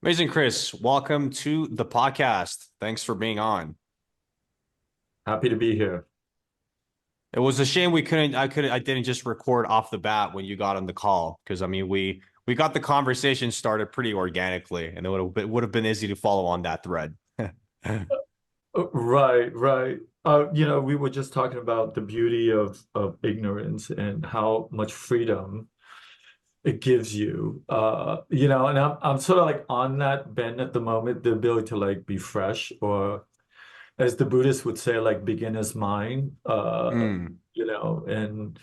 Amazing, Chris. Welcome to the podcast. Thanks for being on. Happy to be here. It was a shame I didn't just record off the bat when you got on the call because we got the conversation started pretty organically, and it would have been easy to follow on that thread. Right, right. We were just talking about the beauty of ignorance and how much freedom it gives you. And I'm sort of like on that bend at the moment, the ability to like be fresh, or as the Buddhists would say, like beginner's mind. Mm, And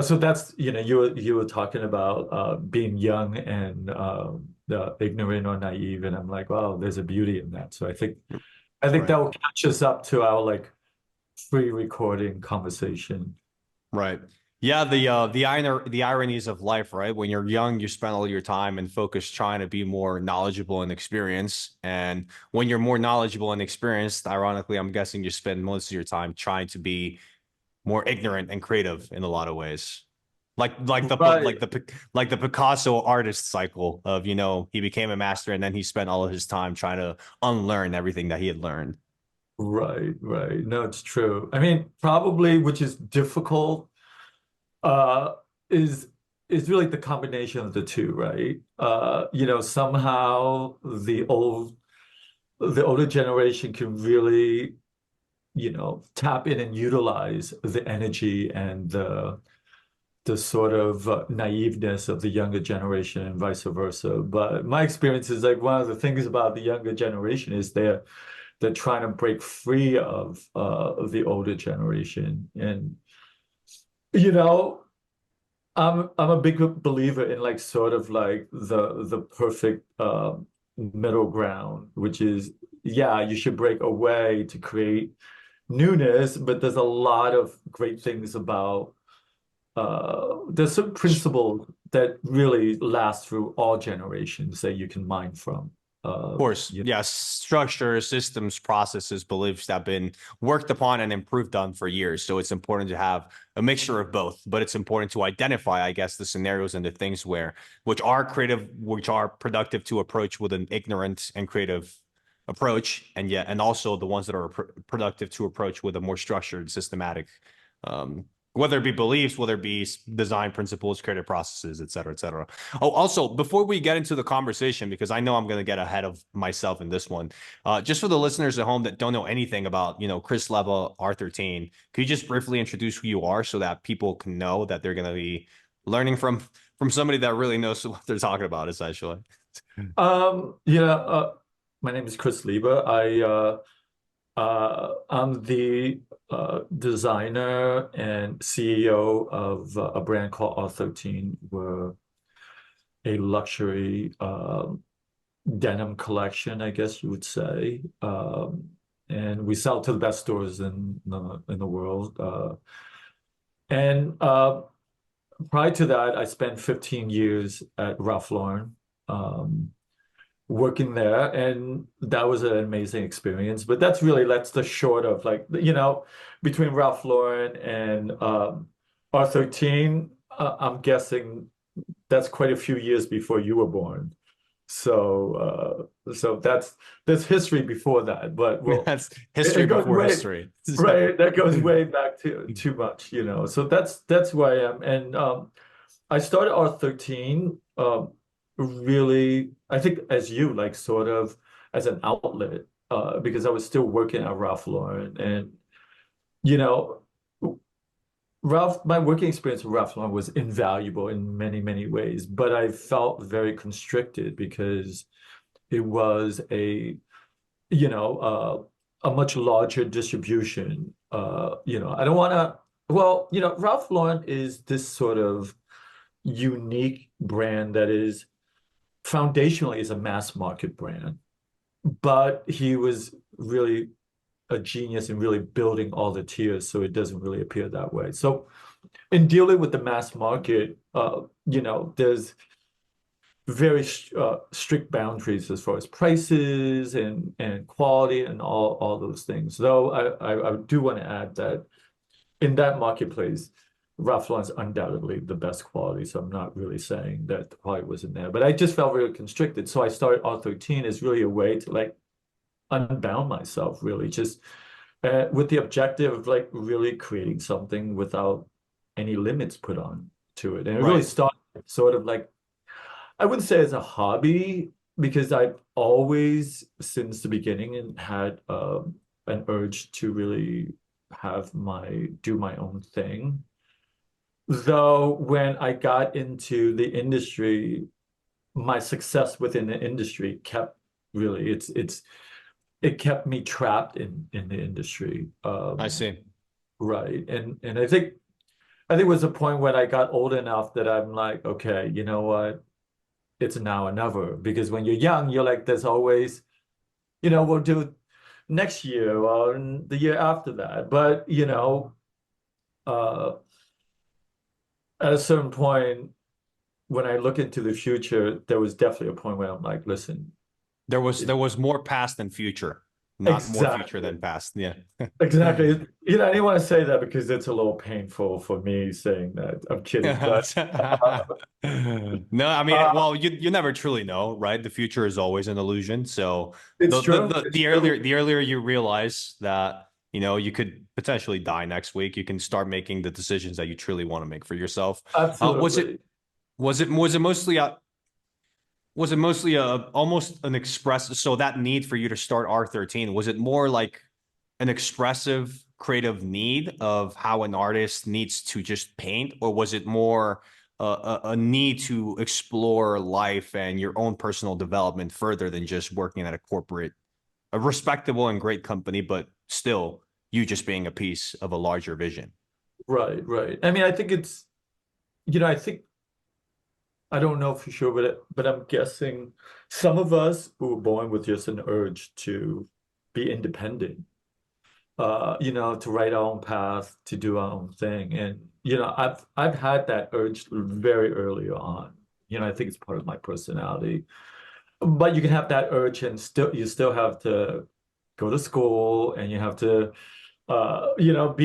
so that's you were talking about being young and ignorant or naive, and I'm like, wow, there's a beauty in that. So I think that right. will catch us up to our like free recording conversation. Right. Yeah, the ironies of life, right? When you're young, you spend all your time and focus trying to be more knowledgeable and experienced. And when you're more knowledgeable and experienced, ironically, I'm guessing you spend most of your time trying to be more ignorant and creative in a lot of ways. Right, Like the Picasso artist cycle of, he became a master and then he spent all of his time trying to unlearn everything that he had learned. right, right. No, it's true. I mean, probably, which is difficult, uh, is is really the combination of the two, right? Somehow the older generation can really, tap in and utilize the energy and the sort of naiveness of the younger generation and vice versa. But my experience is like one of the things about the younger generation is they're trying to break free of the older generation. And you know, I'm a big believer in like sort of like the perfect middle ground, which is yeah, you should break away to create newness, but there's a lot of great things about there's some principles that really last through all generations that you can mine from. Course, You yes, structures, systems, processes, beliefs that have been worked upon and improved on for years. So it's important to have a mixture of both, but it's important to identify, I guess, the scenarios and the things which are creative, which are productive to approach with an ignorant and creative approach, and also the ones that are productive to approach with a more structured, systematic, um, whether it be beliefs, whether it be design principles, creative processes, et cetera, et cetera. Oh, also, before we get into the conversation, because I know I'm going to get ahead of myself in this one, just for the listeners at home that don't know anything about, Chris Leba, R13, could you just briefly introduce who you are so that people can know that they're going to be learning from somebody that really knows what they're talking about, essentially? yeah, my name is Chris Leba. I'm the designer and CEO of a brand called R13. We're a luxury denim collection, I guess you would say. And we sell to the best stores in the world. And prior to that, I spent 15 years at Ralph Lauren, um, working there, and that was an amazing experience. But that's the short of like between Ralph Lauren and R13. I'm guessing that's quite a few years before you were born. So that's history before that, but well, That's it, history it goes before way history. right. That goes way back to too much. So that's who I am, and I started R13 really, I think as you like sort of as an outlet because I was still working at Ralph Lauren, and you know. My working experience with Ralph Lauren was invaluable in many, many ways, but I felt very constricted because it was a much larger distribution. I don't want to, well, Ralph Lauren is this sort of unique brand that is foundationally is a mass market brand, but he was really a genius in really building all the tiers so it doesn't really appear that way. So in dealing with the mass market, there's very strict boundaries as far as prices and quality and all those things. Though I do want to add that in that marketplace, Ralph Lauren's undoubtedly the best quality, so I'm not really saying that the quality wasn't there. But I just felt really constricted. So I started R13 as really a way to like unbound myself, really, just with the objective of like really creating something without any limits put on to it. And it really Right. started sort of like, I wouldn't say as a hobby, because I've always, since the beginning, and had an urge to really do my own thing. Though when I got into the industry, my success within the industry kept really it kept me trapped in the industry. I see. Right. And I think it was a point when I got old enough that I'm like, okay, you know what? It's now or never. Because when you're young, you're like, there's always, we'll do it next year or the year after that. But, uh, at a certain point, when I look into the future, there was definitely a point where I'm like, listen, There was more past than future, not more future exactly. than past. Yeah. Exactly. I didn't want to say that because it's a little painful for me saying that. I'm kidding, but No, I mean, uh, well, you never truly know, right? The future is always an illusion. So it's the the true. the, It's the true. earlier the earlier you realize that, you could potentially die next week, you can start making the decisions that you truly want to make for yourself. Was it Absolutely. was it was it mostly a almost an express, so that need for you to start R13, was it more like an expressive creative need of how an artist needs to just paint, or was it more a need to explore life and your own personal development further than just working at a respectable and great company, but still you just being a piece of a larger vision? Right, right. I mean, I think I think I don't know for sure, but I'm guessing some of us who were born with just an urge to be independent, to write our own path, to do our own thing. And, I've had that urge very early on. I think it's part of my personality. But you can have that urge and you still have to go to school, and you have to you got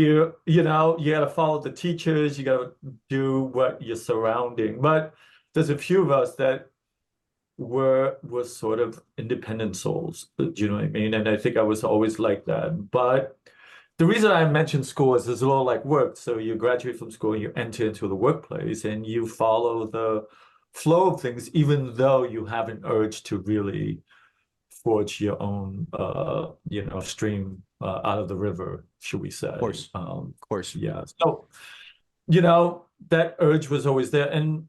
to follow the teachers, you got to do what you're surrounding. But there's a few of us that were sort of independent souls. Do you know what I mean? And I think I was always like that. But the reason I mentioned school is it's a lot like work. So you graduate from school, you enter into the workplace, and you follow the flow of things, even though you have an urge to really forge your own stream out of the river, should we Of say. course, of course. Yeah. So, that urge was always there. And,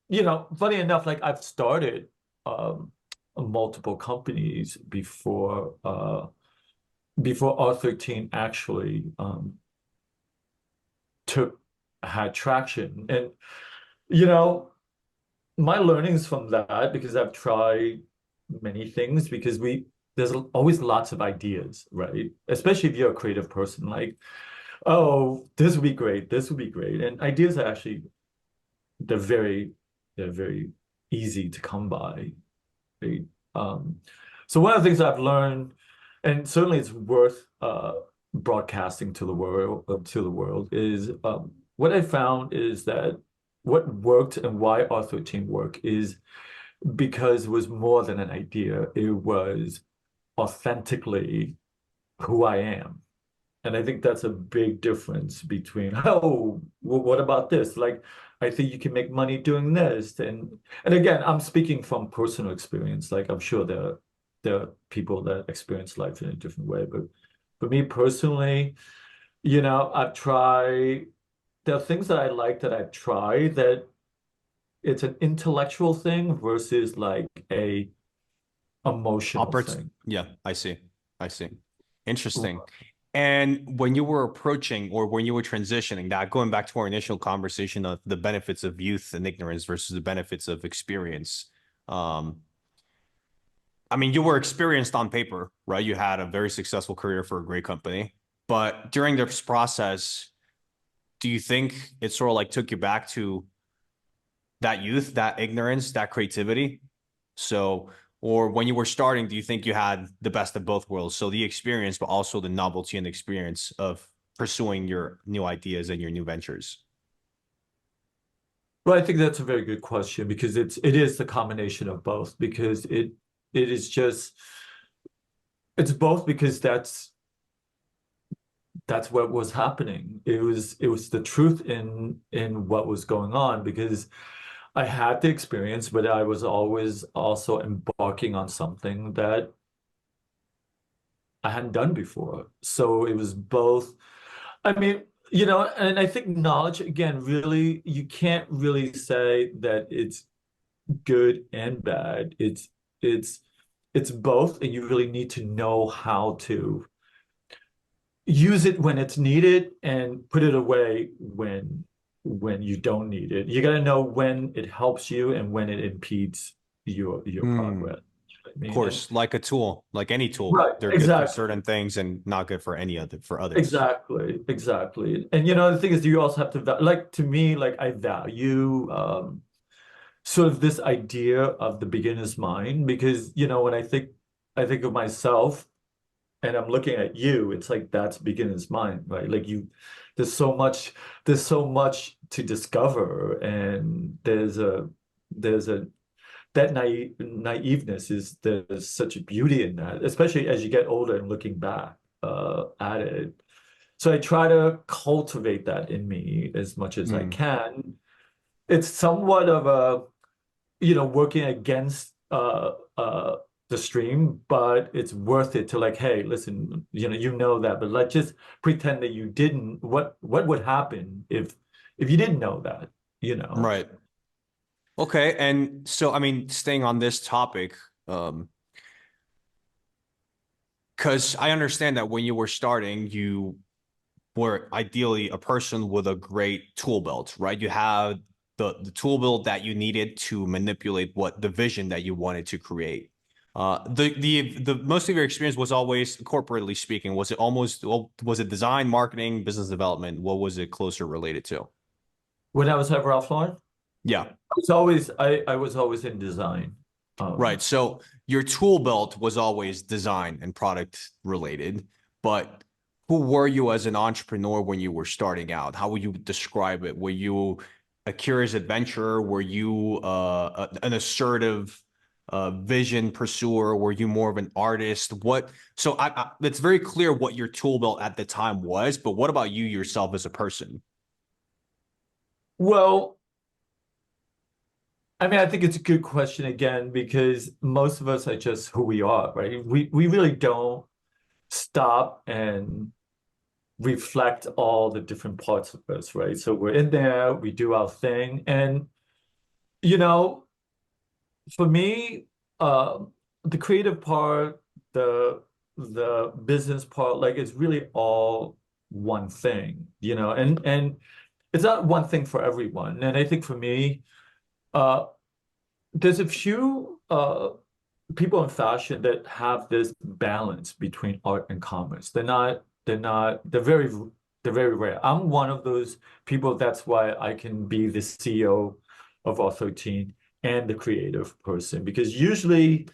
funny enough, like I've started um multiple companies before R13 actually took had traction. And, you know, my learnings from that, because I've tried many things, because there's always lots of ideas, right? Especially if you're a creative person, like, oh, this would be great, this would be great. And ideas are actually they're very they're very easy to come by. Right? Um, so one of the things I've learned, and certainly it's worth broadcasting to the world, is what I found is that what worked and why R13 worked is because it was more than an idea. It was authentically who I am. And I think that's a big difference between, oh, well, what about this? Like, I think you can make money doing this. And again, I'm speaking from personal experience. Like, I'm sure there are people that experience life in a different way. But for me personally, I've tried, there are things that I like that I've tried that it's an intellectual thing versus like a emotional thing. Yeah, I see. I see. Interesting. And when you were approaching, or when you were transitioning, that going back to our initial conversation of the benefits of youth and ignorance versus the benefits of experience. Um, I mean, you were experienced on paper, right? You had a very successful career for a great company. But during this process, do you think it sort of like took you back to that youth, that ignorance, that creativity? So, or when you were starting, do you think you had the best of both worlds? So the experience, but also the novelty and experience of pursuing your new ideas and your new ventures. Well, I think that's a very good question because it is the combination of both because it is just it's both because that's what was happening. It was the truth in what was going on because I had the experience, but I was always also embarking on something that I hadn't done before. So it was both. I mean, and I think knowledge, again, really, you can't really say that it's good and bad. It's it's both, and you really need to know how to use it when it's needed and put it away when you don't need it. You got to know when it helps you and when it impedes your Hmm. progress. You know what I Of mean? And course, like a tool, like any tool, right, they're good for exactly. certain things and not good for any other for others. Exactly, exactly. And the thing is, you also have to like to me, like I value sort of this idea of the beginner's mind because when I think of myself and I'm looking at you, it's like that's beginner's mind, right? Like there's so much, there's so much to discover, and there's a that naiveness is there's such a beauty in that, especially as you get older and looking back at it. So I try to cultivate that in me as much as I Hmm. can. It's somewhat of a, working against the stream, but it's worth it to like, hey, listen, that, but let's just pretend that you didn't. What would happen if you didn't know that, you know? Right. Okay. And so, I mean, staying on this topic, um, because I understand that when you were starting, you were ideally a person with a great tool belt, right? You have the tool belt that you needed to manipulate what the vision that you wanted to create. The most of your experience was always corporately speaking. Was it almost well, was it design, marketing, business development? What was it closer related to? When I was at Ralph Lauren, Yeah. I was always in design. Right. So your tool belt was always design and product related, but who were you as an entrepreneur when you were starting out? How would you describe it? Were you a curious adventurer? Were you an assertive vision pursuer? Were you more of an artist? What? So it's very clear what your tool belt at the time was, but what about you yourself as a person? Well, I mean, I think it's a good question again because most of us are just who we are, right? We really don't stop and reflect all the different parts of us, right? So we're in there, we do our thing, and you know, for me, uh, the creative part, the business part, like it's really all one thing, and it's not one thing for everyone. And I think for me, uh, there's a few people in fashion that have this balance between art and commerce. They're very rare. I'm one of those people. That's why I can be the CEO of R13 and the creative person because usually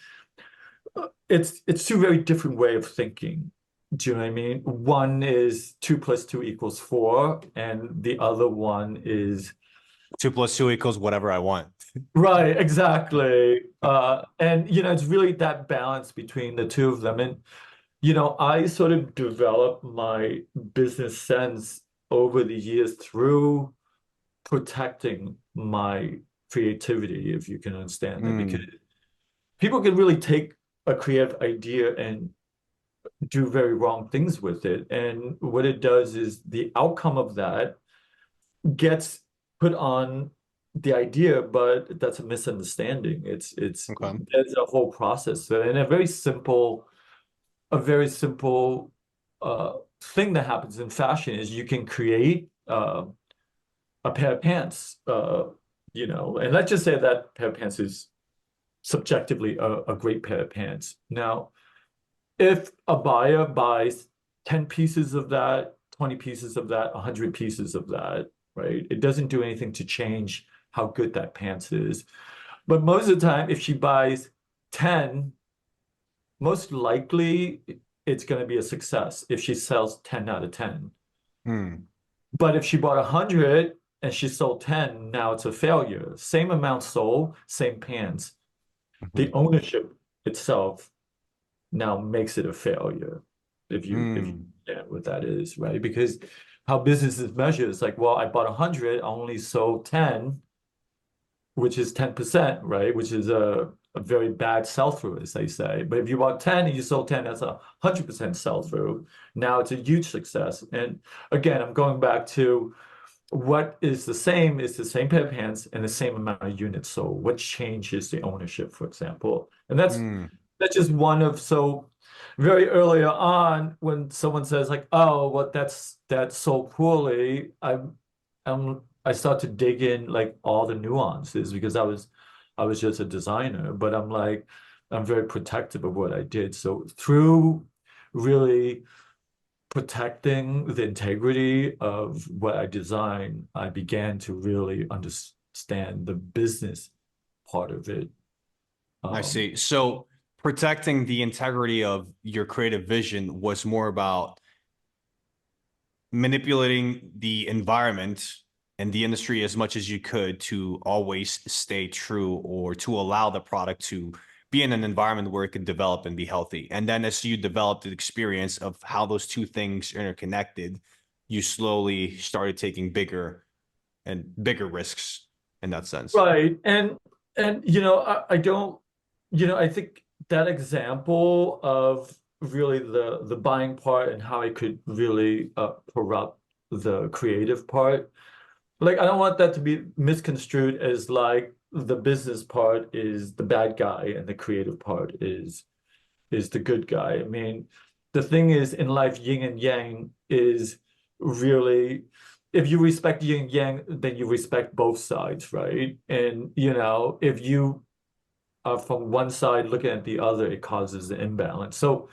it's two very different way of thinking. Do you know what I mean? One is 2 + 2 = 4, and the other one is 2 + 2 = whatever I want. right, exactly. And it's really that balance between the two of them. And I sort of developed my business sense over the years through protecting my creativity, if you can understand that, because Mm, people can really take a creative idea and do very wrong things with it. And what it does is the outcome of that gets put on the idea, but that's a misunderstanding. It's okay. there's a whole process and a very simple thing that happens in fashion is you can create a pair of pants, and let's just say that pair of pants is subjectively a great pair of pants. Now, if a buyer buys 10 pieces of that, 20 pieces of that, 100 pieces of that, right? It doesn't do anything to change how good that pants is. But most of the time, if she buys 10, most likely it's going to be a success if she sells 10 out of 10. Hmm. But if she bought 100 and she sold 10, now it's a failure. Same amount sold, same pants. The Mhm. ownership itself now makes it a failure, if you Mm. understand what that is, right? Because how business is measured is like, well, I bought 100, I only sold 10, which is 10%, right? Which is a very bad sell-through, as they say. But if you bought 10 and you sold 10, that's 100% sell-through. Now it's a huge success. And again, I'm going back to what is the same pair of pants and the same amount of units sold. What changes the ownership, for example? And Mm. that's just one of, so very early on when someone says like, oh, well, that's sold poorly, I start to dig in like all the nuances because I was just a designer, but I'm like, I'm very protective of what I did. So through really protecting the integrity of what I designed, I began to really understand the business part of it. I Um, see. So protecting the integrity of your creative vision was more about manipulating the environment and the industry as much as you could to always stay true or to allow the product to be in an environment where it could develop and be healthy. And then as you developed the experience of how those two things are interconnected, you slowly started taking bigger and bigger risks in that sense. Right. And I don't, I think that example of really the buying part and how it could really corrupt the creative part. Like I don't want that to be misconstrued as like the business part is the bad guy and the creative part is the good guy. I mean, the thing is in life, yin and yang is really, if you respect yin and yang, then you respect both sides, right? And if you are from one side looking at the other, it causes an imbalance. So,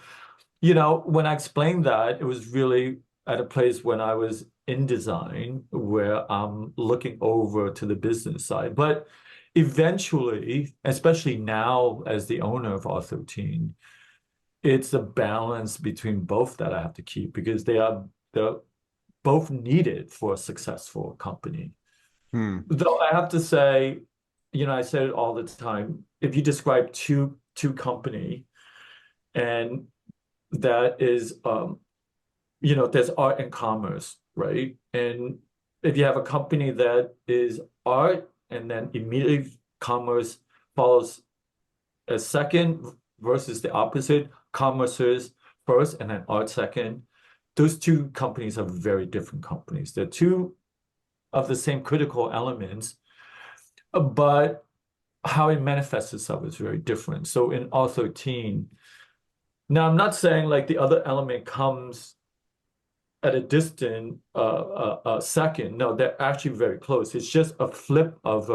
when I explained that, it was really at a place when I was in design where I'm looking over to the business side. But eventually, especially now as the owner of R13, it's a balance between both that I have to keep because they're both needed for a successful company. Hmm. Though I have to say, I say it all the time, if you describe two company and that is there's art and commerce, right? And if you have a company that is art and then immediately commerce follows a second versus the opposite, commerce is first and then art second. Those two companies are very different companies. They're two of the same critical elements, but how it manifests itself is very different. So in R13, now I'm not saying like the other element comes at a distant second. No, they're actually very close. It's just a flip of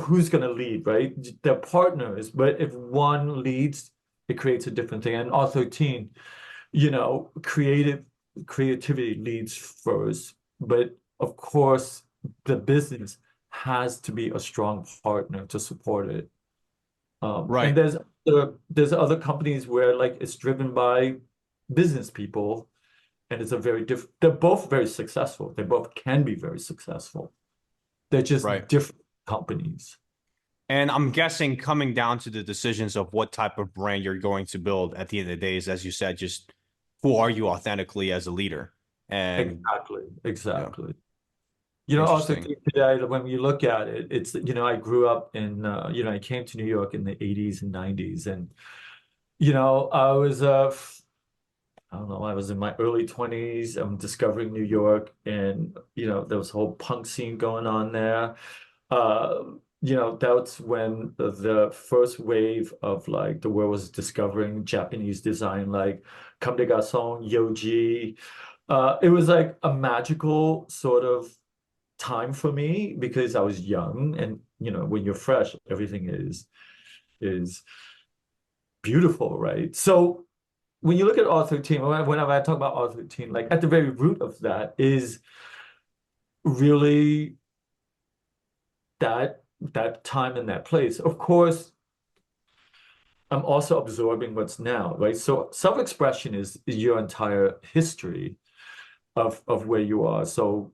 who's going to lead, right? They're partners, but if one leads, it creates a different thing. And R13, creativity leads first, but of course, the business has to be a strong partner to support it. And Right. there's other companies where like it's driven by business people, and it's a very different. They're both very successful. They both can be very successful. They're just Right. different companies. And I'm guessing coming down to the decisions of what type of brand you're going to build at the end of the day is, as you said, just who are you authentically as a leader? And Exactly, yeah, exactly. Also interesting. today, when you look at it, it's, I grew up in, I came to New York in the 80s and 90s. And, I was, I don't know, I was in my early 20s. I'm discovering New York and, there was a whole punk scene going on there. That's when the first wave of like the world was discovering Japanese design, like Comme des Garçons, Yoji. It was like a magical sort of time for me because I was young and when you're fresh, everything is beautiful, right? So when you look at R13, whenever I talk about R13, like at the very root of that is really that time and that place. Of course, I'm also absorbing what's now, right? So self-expression is your entire history. of where you are. So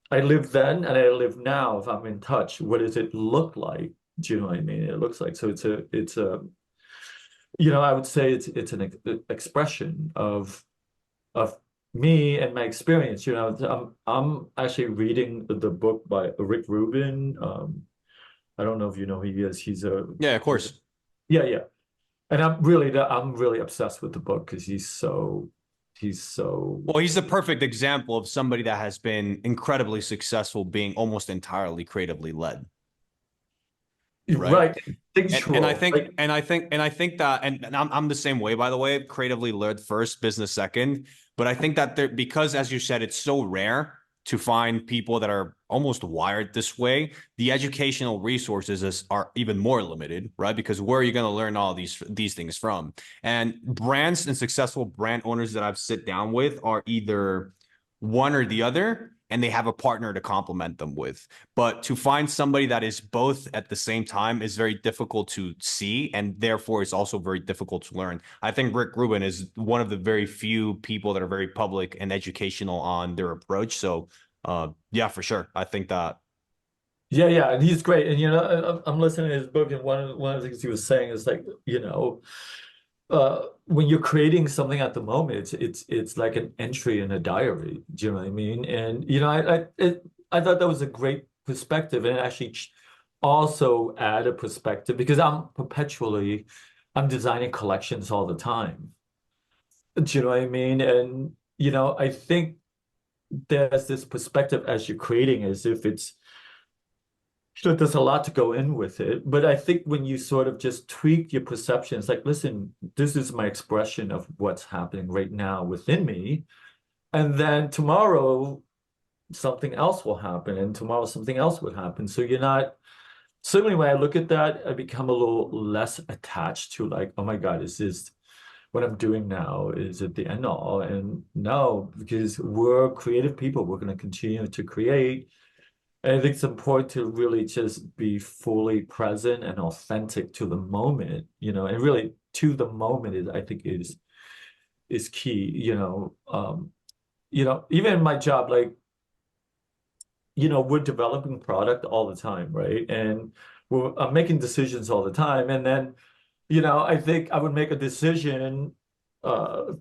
I live then and I live now. If I'm in touch, what does it look like? Do you know what I mean? It looks like, so it's a I would say it's an expression of me and my experience. I'm actually reading the book by Rick Rubin. I don't know if you know who he is. Yeah, of He's a, course. yeah, yeah. And I'm really obsessed with the book because he's so Well, he's the perfect example of somebody that has been incredibly successful being almost entirely creatively led, right? right, And I instinctual. think Like, that and I'm the same way, by the way, creatively led first, business second. But I think that there, because as you said, it's so rare to find people that are almost wired this way. The educational resources are even more limited, right? Because where are you going to learn all these things from? And brands and successful brand owners that I've sit down with are either one or the other, and they have a partner to complement them with. But to find somebody that is both at the same time is very difficult to see, and therefore it's also very difficult to learn. I think Rick Rubin is one of the very few people that are very public and educational on their approach. So, yeah, for sure. I think that. yeah, yeah, and he's great. And I'm listening to his book, and one of the things he was saying is like, when you're creating something at the moment, it's like an entry in a diary. Do you know what I mean? And I thought that was a great perspective, and it actually also add a perspective because I'm designing collections all the time. Do you know what I mean? And I think there's this perspective as you're creating as if it's there's a lot to go in with it. But I think when you sort of just tweak your perception, it's like, listen, this is my expression of what's happening right now within me. And then tomorrow something else will happen, and tomorrow something else would happen. So you're not certainly when I look at that, I become a little less attached to like, oh my God, is this what I'm doing now? Is it the end all? And no, because we're creative people, we're going to continue to create. And I think it's important to really just be fully present and authentic to the moment, and really to the moment I think is key, even in my job, like, we're developing product all the time, right? And I'm making decisions all the time. And then, I think I would make a decision uh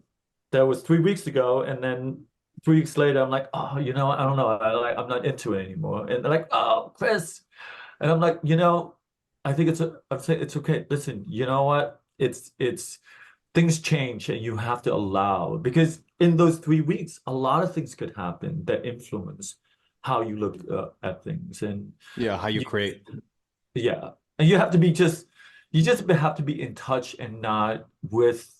that was 3 weeks ago, and then 3 weeks later, I'm like, oh, I don't know, I'm not into it anymore. And they're like, oh, Chris, and I'm like, I think I'm saying it's okay. Listen, you know what? It's things change, and you have to allow because in those 3 weeks, a lot of things could happen that influence how you look at things, and Yeah, how you you, create. yeah, and you just have to be in touch and not with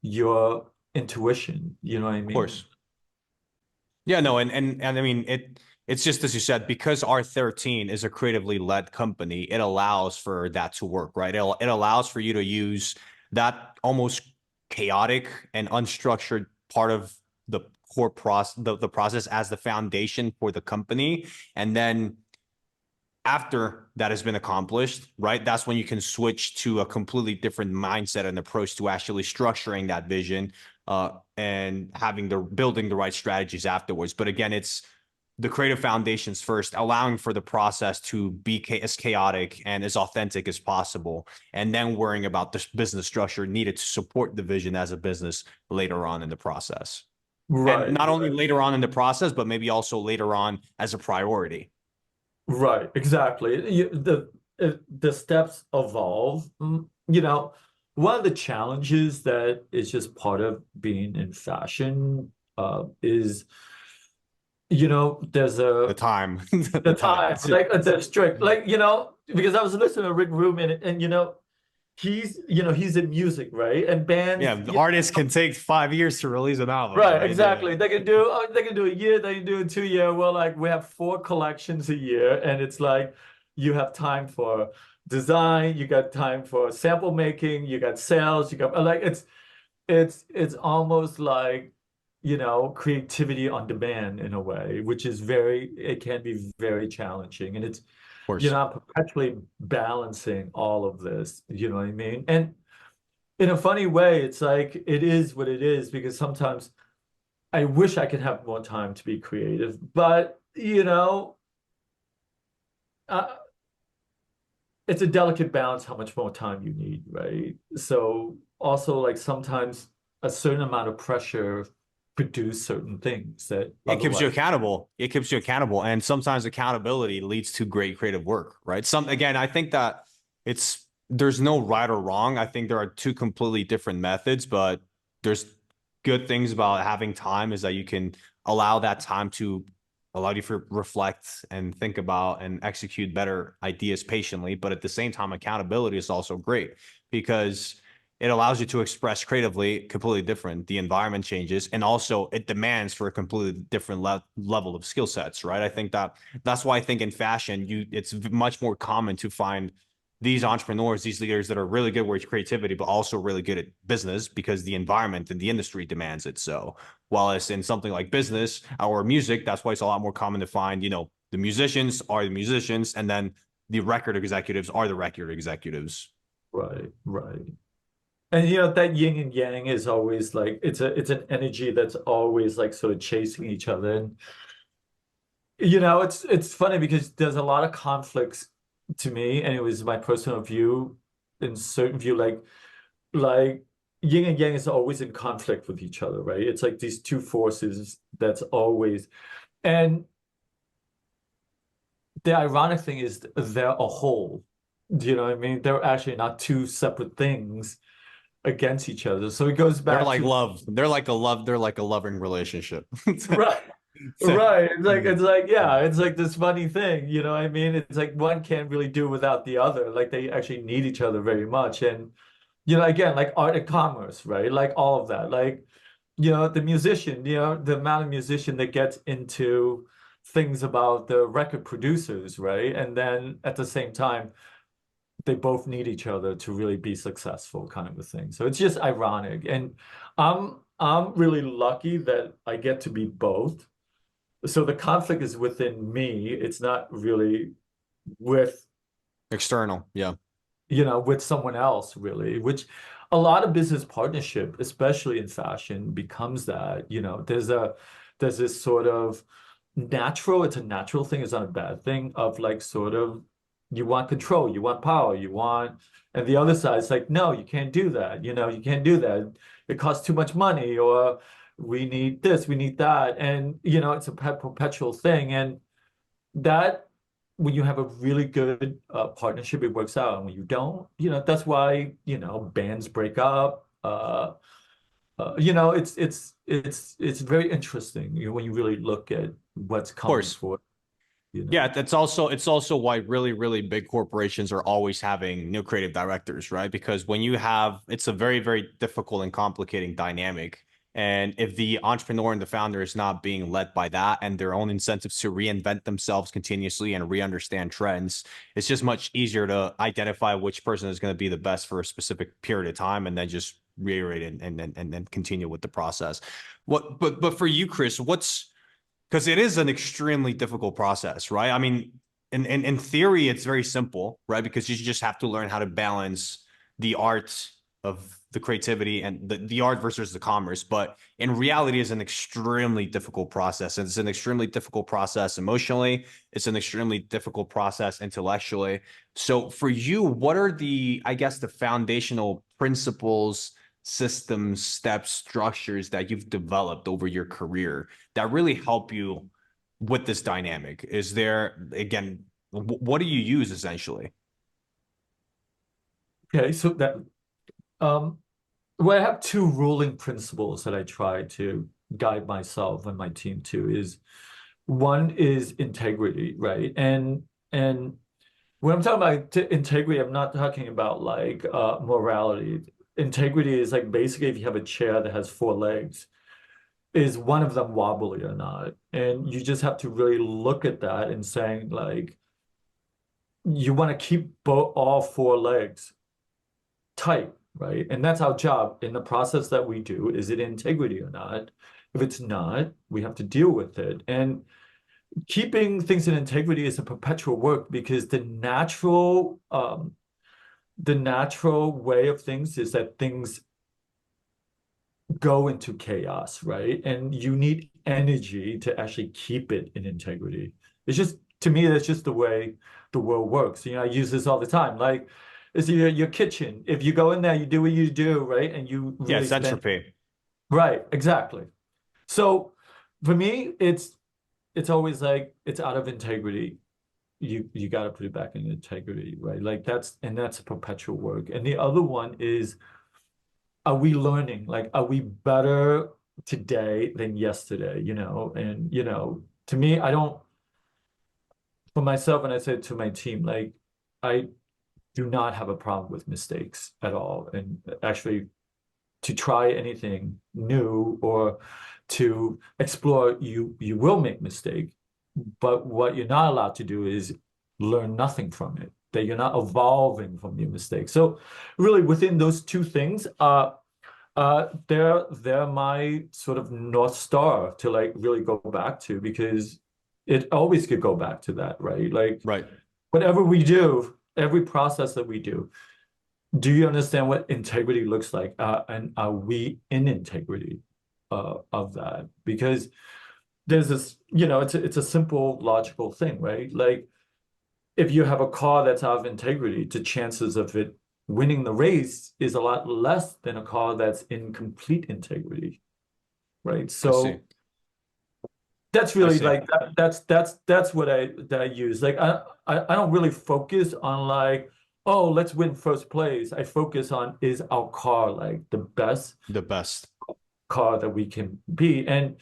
your intuition. You know what I Of mean? course. Yeah, no, and I mean it's just as you said, because R13 is a creatively led company, it allows for that to work, right? It allows for you to use that almost chaotic and unstructured part of the core process, the process as the foundation for the company. And then after that has been accomplished, right? That's when you can switch to a completely different mindset and approach to actually structuring that vision and having the building the right strategies afterwards. But again, it's the creative foundations first, allowing for the process to be as chaotic and as authentic as possible, and then worrying about the business structure needed to support the vision as a business later on in the process. And Right, not only right, later on in the process, but maybe also later on as a priority. right. Exactly. The steps evolve. One of the challenges that is just part of being in fashion is, there's The time, the the time. time, like it's a strict, like, because I was listening to Rick Rubin, and he's in music, right? And Yeah, bands, the artists can take 5 years to release an album, right, right? Yeah. exactly. They can do a year, they can do a 2 year. Well, like we have 4 collections a year, and it's like you have time for design, you got time for sample making, you got sales, you got like it's almost like creativity on demand in a way, which is it can be very challenging. And it's Of course. I'm perpetually balancing all of this, you know what I mean? And in a funny way, it's like it is what it is because sometimes I wish I could have more time to be creative, but uh, it's a delicate balance how much more time you need, right? So also like sometimes a certain amount of pressure produce certain things that It keeps you otherwise, accountable. It keeps you accountable. And sometimes accountability leads to great creative work, right? Again, I think that there's no right or wrong. I think there are two completely different methods, but there's good things about having time is that you can allow that time to allow you to reflect and think about and execute better ideas patiently. But at the same time, accountability is also great because it allows you to express creatively completely different. The environment changes, and also it demands for a completely different level of skill sets, right? I think that's why I think in fashion, it's much more common to find these entrepreneurs, these leaders that are really good with creativity, but also really good at business because the environment and the industry demands it. So, while it's in something like business or music, that's why it's a lot more common to find, the musicians are the musicians, and then the record executives are the record executives. right, right. And that yin and yang is always like it's an energy that's always like sort of chasing each other. And it's funny because there's a lot of conflicts to me, and it was my personal view in certain view, like yin and yang is always in conflict with each other, right? It's like these two forces that's always, and the ironic thing is they're a whole. Do you know what I mean? They're actually not two separate things against each other. So it goes They're back like to love. They're like a loving relationship. right. So, Right. It's like, yeah, it's like this funny thing, you know what I mean? It's like one can't really do without the other. Like they actually need each other very much. And again, like art and commerce, right? Like all of that. Like, the musician, the amount of musician that gets into things about the record producers, right? And then at the same time, they both need each other to really be successful, kind of a thing. So it's just ironic. And I'm really lucky that I get to be both. So the conflict is within me. It's not really with external, yeah. with someone else, really, which a lot of business partnership, especially in fashion, becomes that. There's this sort of it's a natural thing, it's not a bad thing of like sort of you want control, you want power, and the other side is like, no, you can't do that, you can't do that. It costs too much money, or we need this, we need that. And it's a perpetual thing. And that when you have a really good partnership, it works out. And when you don't, that's why, bands break up. It's very interesting, when you really look at what's Of coming course. for, Yeah, it's also why really, really big corporations are always having new creative directors, right? Because when you have it's a very, very difficult and complicating dynamic. And if the entrepreneur and the founder is not being led by that and their own incentives to reinvent themselves continuously and re-understand trends, it's just much easier to identify which person is going to be the best for a specific period of time and then just reiterate it and then continue with the process. But for you, Chris, what's because it is an extremely difficult process, right? I mean, in theory, it's very simple, right? Because you just have to learn how to balance the art of the creativity and the art versus the commerce. But in reality, it's an extremely difficult process. And it's an extremely difficult process emotionally. It's an extremely difficult process intellectually. So for you, what are I guess, the foundational principles, systems, steps, structures that you've developed over your career that really help you with this dynamic? Is there, again, what do you use essentially? okay. So that um well, I have two ruling principles that I try to guide myself and my team to. Is one is integrity, right? And when I'm talking about integrity, I'm not talking about like morality. Integrity is like basically if you have a chair that has four legs, is one of them wobbly or not? And you just have to really look at that and saying like you want to keep both all four legs tight, right? And that's our job in the process that we do. Is it integrity or not? If it's not, we have to deal with it. And keeping things in integrity is a perpetual work because the natural way of things is that things go into chaos, right? And you need energy to actually keep it in integrity. It's just, to me, that's just the way the world works. I use this all the time. Like, it's your kitchen. If you go in there, you do what you do, right? And you Yeah, really it's spend, entropy. right, exactly. So for me, it's always like it's out of integrity. You got to put it back in integrity, right? Like that's a perpetual work. And the other one is, are we learning? Like, are we better today than yesterday? And to me, I don't, for myself, and I said to my team, like, I do not have a problem with mistakes at all. And actually, to try anything new or to explore, you will make mistake. But what you're not allowed to do is learn nothing from it, that you're not evolving from your mistakes. So really within those two things, they're my sort of North Star to like really go back to, because it always could go back to that, right? Like Right. whatever we do, every process that we do you understand what integrity looks like? And are we in integrity of that? Because there's this, it's a simple logical thing, right? Like if you have a car that's out of integrity, the chances of it winning the race is a lot less than a car that's in complete integrity, right? I see. So that's I really see. like that's what I use. Like I don't really focus on like, oh, let's win first place. I focus on, is our car like the best The best. car that we can be, and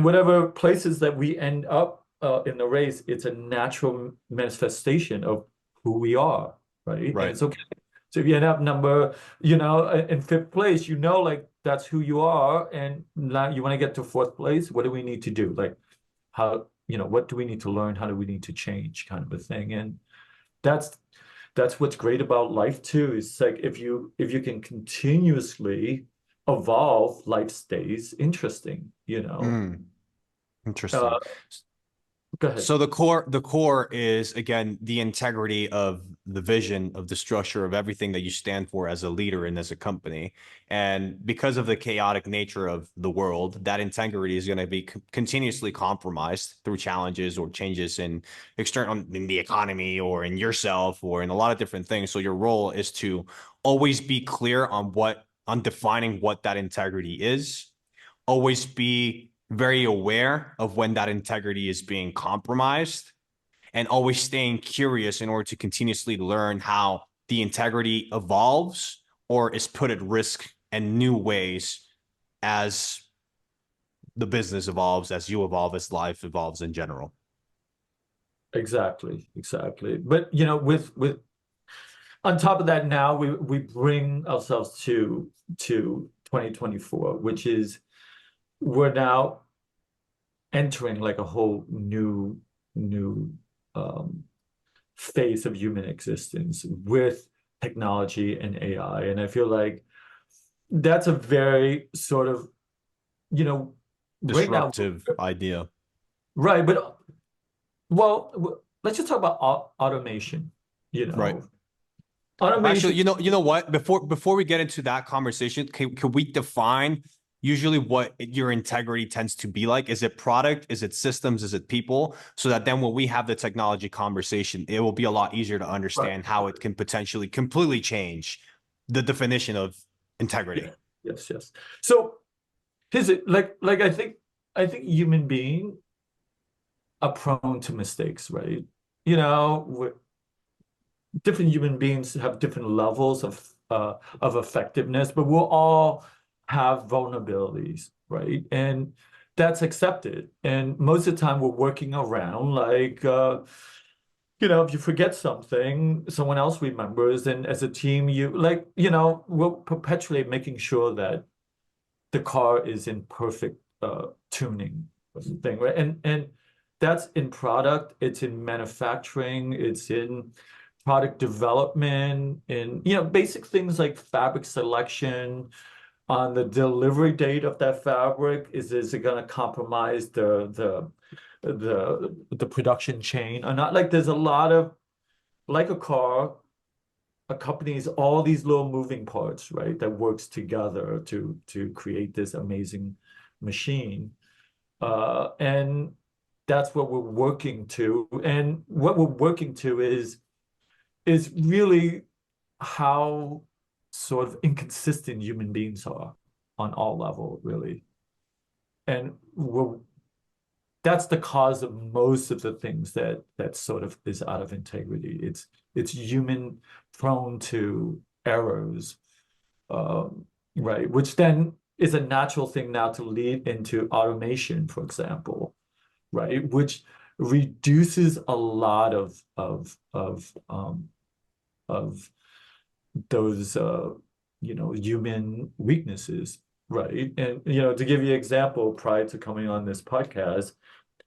whatever places that we end up in the race, it's a natural manifestation of who we are, right? And Right. it's okay. So if you end up in fifth place, like that's who you are, and now you want to get to fourth place. What do we need to do? Like how, what do we need to learn? How do we need to change, kind of a thing? And that's that's what's great about life too. Is like if you can continuously evolve, life stays interesting. Mm, interesting. Uh, Go ahead. So the core is again the integrity of the vision of the structure of everything that you stand for as a leader and as a company. And because of the chaotic nature of the world, that integrity is going to be continuously compromised through challenges or changes in the economy or in yourself or in a lot of different things. So your role is to always be clear on defining what that integrity is, always be very aware of when that integrity is being compromised, and always staying curious in order to continuously learn how the integrity evolves or is put at risk in new ways as the business evolves, as you evolve, as life evolves in general. Exactly, exactly. But with on top of that, now we bring ourselves to 2024, which is we're now entering like a whole new um, phase of human existence with technology and AI. And I feel like that's a very sort of, you know, right now, Disruptive idea. right, but well, let's just talk about automation, you Right. know. Actually, Automation, you know what? Before we get into that conversation, can we define usually what your integrity tends to be like? Is it product? Is it systems? Is it people? So that then when we have the technology conversation, it will be a lot easier to right. understand how it can potentially completely change the definition of Yeah, integrity. yes, yes. So here's it like I think human beings are prone to mistakes, right? Different human beings have different levels of effectiveness, but we'll all have vulnerabilities, right? And that's accepted. And most of the time we're working around like if you forget something, someone else remembers, and as a team, we're perpetually making sure that the car is in perfect tuning thing, right? And that's in product, it's in manufacturing, it's in product development, in basic things like fabric selection. On the delivery date of that fabric, is it going to compromise the production chain or not? Like there's a lot of, like a car, accompanies all these little moving parts, right, that works together to create this amazing machine. And that's what we're working to. And what we're working to is really how sort of inconsistent human beings are on all level, really. And that's the cause of most of the things that sort of is out of integrity. It's human prone to errors, right? Which then is a natural thing now to lead into automation, for example, right? Which reduces a lot of those human weaknesses, right? And to give you an example, prior to coming on this podcast,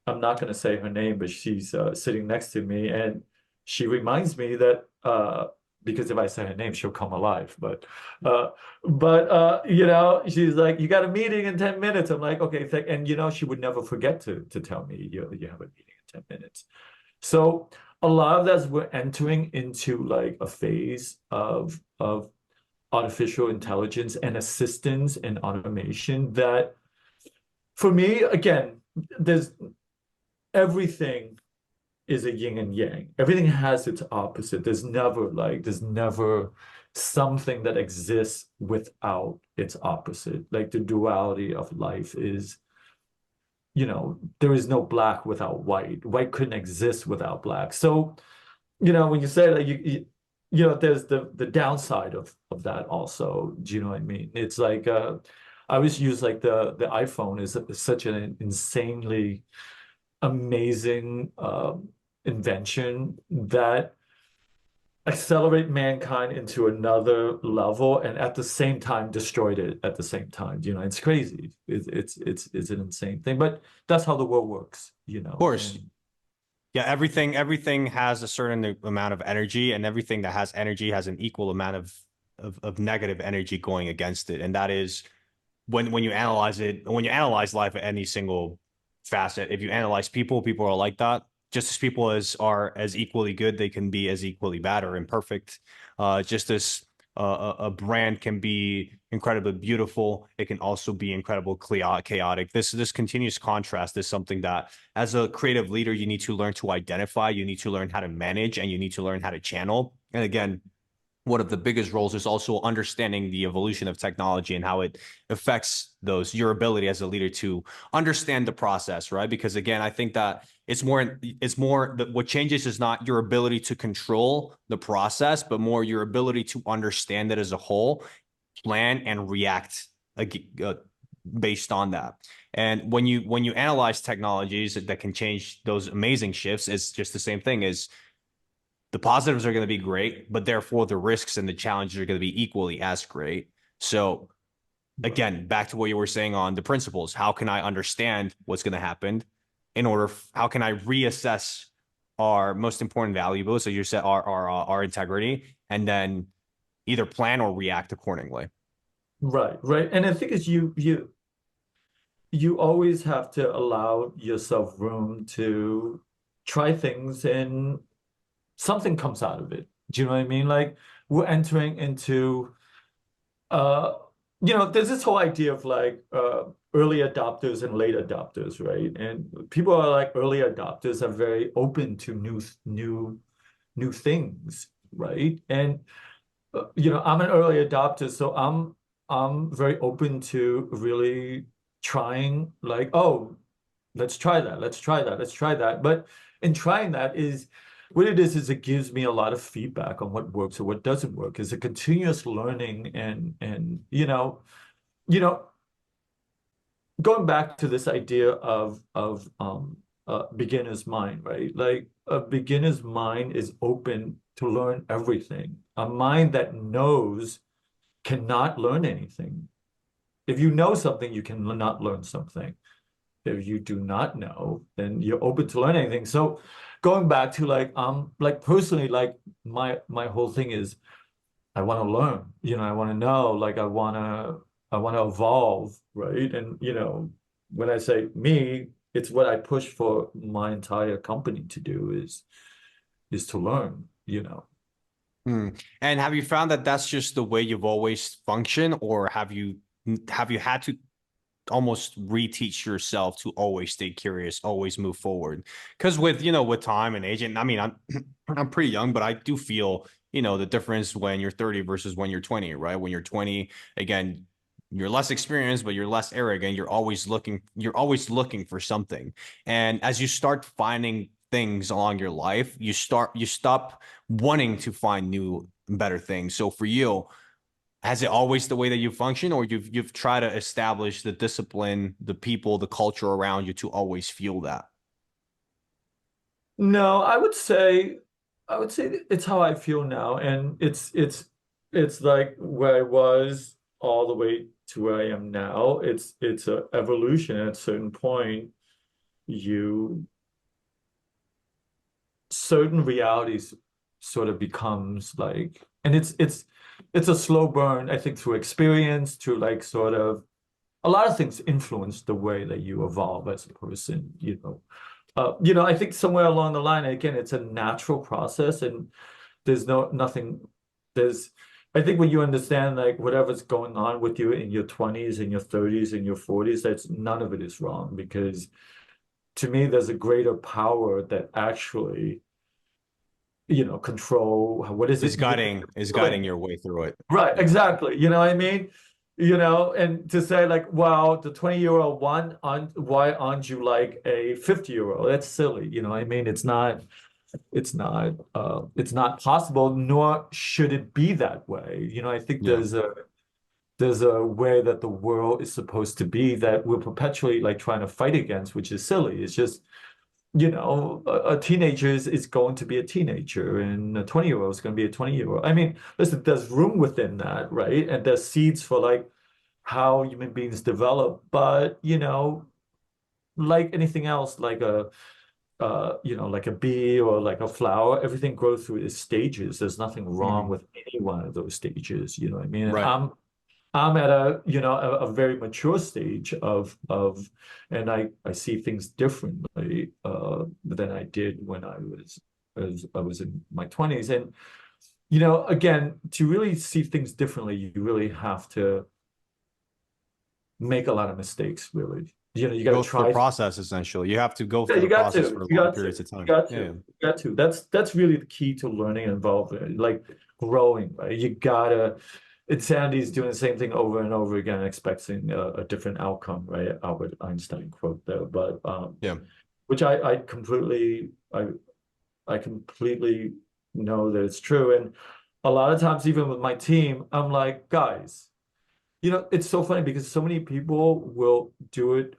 I'm not going to say her name, but she's sitting next to me, and she reminds me that because if I say her name, she'll come alive. But she's like, "You got a meeting in 10 minutes." I'm like, "Okay, and she would never forget to tell me you have a meeting in 10 minutes. So a lot of that we're entering into like a phase of artificial intelligence and assistance and automation that, for me, again, there's everything is a yin and yang. Everything has its opposite. There's never something that exists without its opposite. Like the duality of life is, there is no black without white. White couldn't exist without black. So, when you say that there's the downside of that also. Do you know what I mean? It's like I always use like the iPhone is such an insanely amazing invention that accelerate mankind into another level and at the same time destroyed it at the same time. It's crazy. It's an insane thing, but that's how the world works, Of course. and Yeah, everything has a certain amount of energy, and everything that has energy has an equal amount of negative energy going against it. And that is when you analyze it, when you analyze life at any single facet, if you analyze people, people are like that. Just as people are as equally good, they can be as equally bad or imperfect. Just as a brand can be incredibly beautiful, it can also be incredibly chaotic. This continuous contrast is something that, as a creative leader, you need to learn to identify, you need to learn how to manage, and you need to learn how to channel. And again, one of the biggest roles is also understanding the evolution of technology and how it affects your ability as a leader to understand the process, right? Because again, I think that it's more that what changes is not your ability to control the process, but more your ability to understand it as a whole, plan and react based on that. And when you analyze technologies that can change those amazing shifts, it's just the same thing as the positives are going to be great, but therefore the risks and the challenges are going to be equally as great. So again, back to what you were saying on the principles, how can I understand what's going to happen how can I reassess our most important valuables? So you said our integrity, and then either plan or react accordingly. right. And I think is you always have to allow yourself room to try things and something comes out of it. Do you know what I mean? Like we're entering into uh there's this whole idea of like early adopters and late adopters, right? And people are like early adopters are very open to new things, right? And I'm an early adopter, so I'm very open to really trying like, oh, let's try that, let's try that, let's try that. But in trying that is what it is it gives me a lot of feedback on what works or what doesn't work. It's a continuous learning and you know, going back to this idea of beginner's mind, right? Like a beginner's mind is open to learn everything. A mind that knows cannot learn anything. If you know something, you can not learn something. If you do not know, then you're open to learn anything. So going back to like personally, like my whole thing is I want to learn, I want to know, like I want to evolve, right? And when I say me, it's what I push for my entire company to do is to learn. Mm. And have you found that that's just the way you've always functioned, or have you had to almost reteach yourself to always stay curious, always move forward? Because with, with time and age, and I mean, I'm I'm pretty young, but I do feel, the difference when you're 30 versus when you're 20, right? When you're 20, again, you're less experienced, but you're less arrogant. You're always looking for something. And as you start finding things along your life, you stop wanting to find new, better things. So for you, has it always the way that you function, or you've tried to establish the discipline, the people, the culture around you to always feel that? No, I would say it's how I feel now, and it's like where I was all the way to where I am now. It's a evolution. At a certain point, you certain realities sort of becomes like, and it's a slow burn, I think, through experience, to like sort of a lot of things influence the way that you evolve as a person, you know. I think somewhere along the line, again, it's a natural process, and there's nothing. There's, I think, when you understand like whatever's going on with you in your 20s, in your 30s, in your 40s, that's none of it is wrong, because to me, there's a greater power that actually, control what is Is it you're guiding is feeling. guiding your way through it. Right, Yeah. exactly. You know what I mean? And to say like, wow, the 20-year-old one, why aren't you like a 50-year-old? That's silly. You know what I mean? It's not possible, nor should it be that way. I think Yeah. there's a way that the world is supposed to be that we're perpetually like trying to fight against, which is silly. It's just, a teenager is going to be a teenager, and a 20-year-old is going to be a 20-year-old. I mean, listen, there's room within that, right? And there's seeds for like how human beings develop, but like anything else, like like a bee or like a flower, everything grows through its stages. There's nothing wrong Mhm. with any one of those stages, you know what I mean? And Right. I'm at a very mature stage and I see things differently than I did when I was in my 20s. And again, to really see things differently, you really have to make a lot of mistakes, really. You got to Go through the try. process essentially. You have to go Yeah, through you the got process to. for You long got to. periods of You time. got to. Yeah. You got to. That's really the key to learning and involvement, like growing, right? You gotta. Insanity is doing the same thing over and over again, expecting a different outcome, right? Albert Einstein quote there, but Yeah. which I completely know that it's true. And a lot of times, even with my team, I'm like, guys, it's so funny because so many people will do it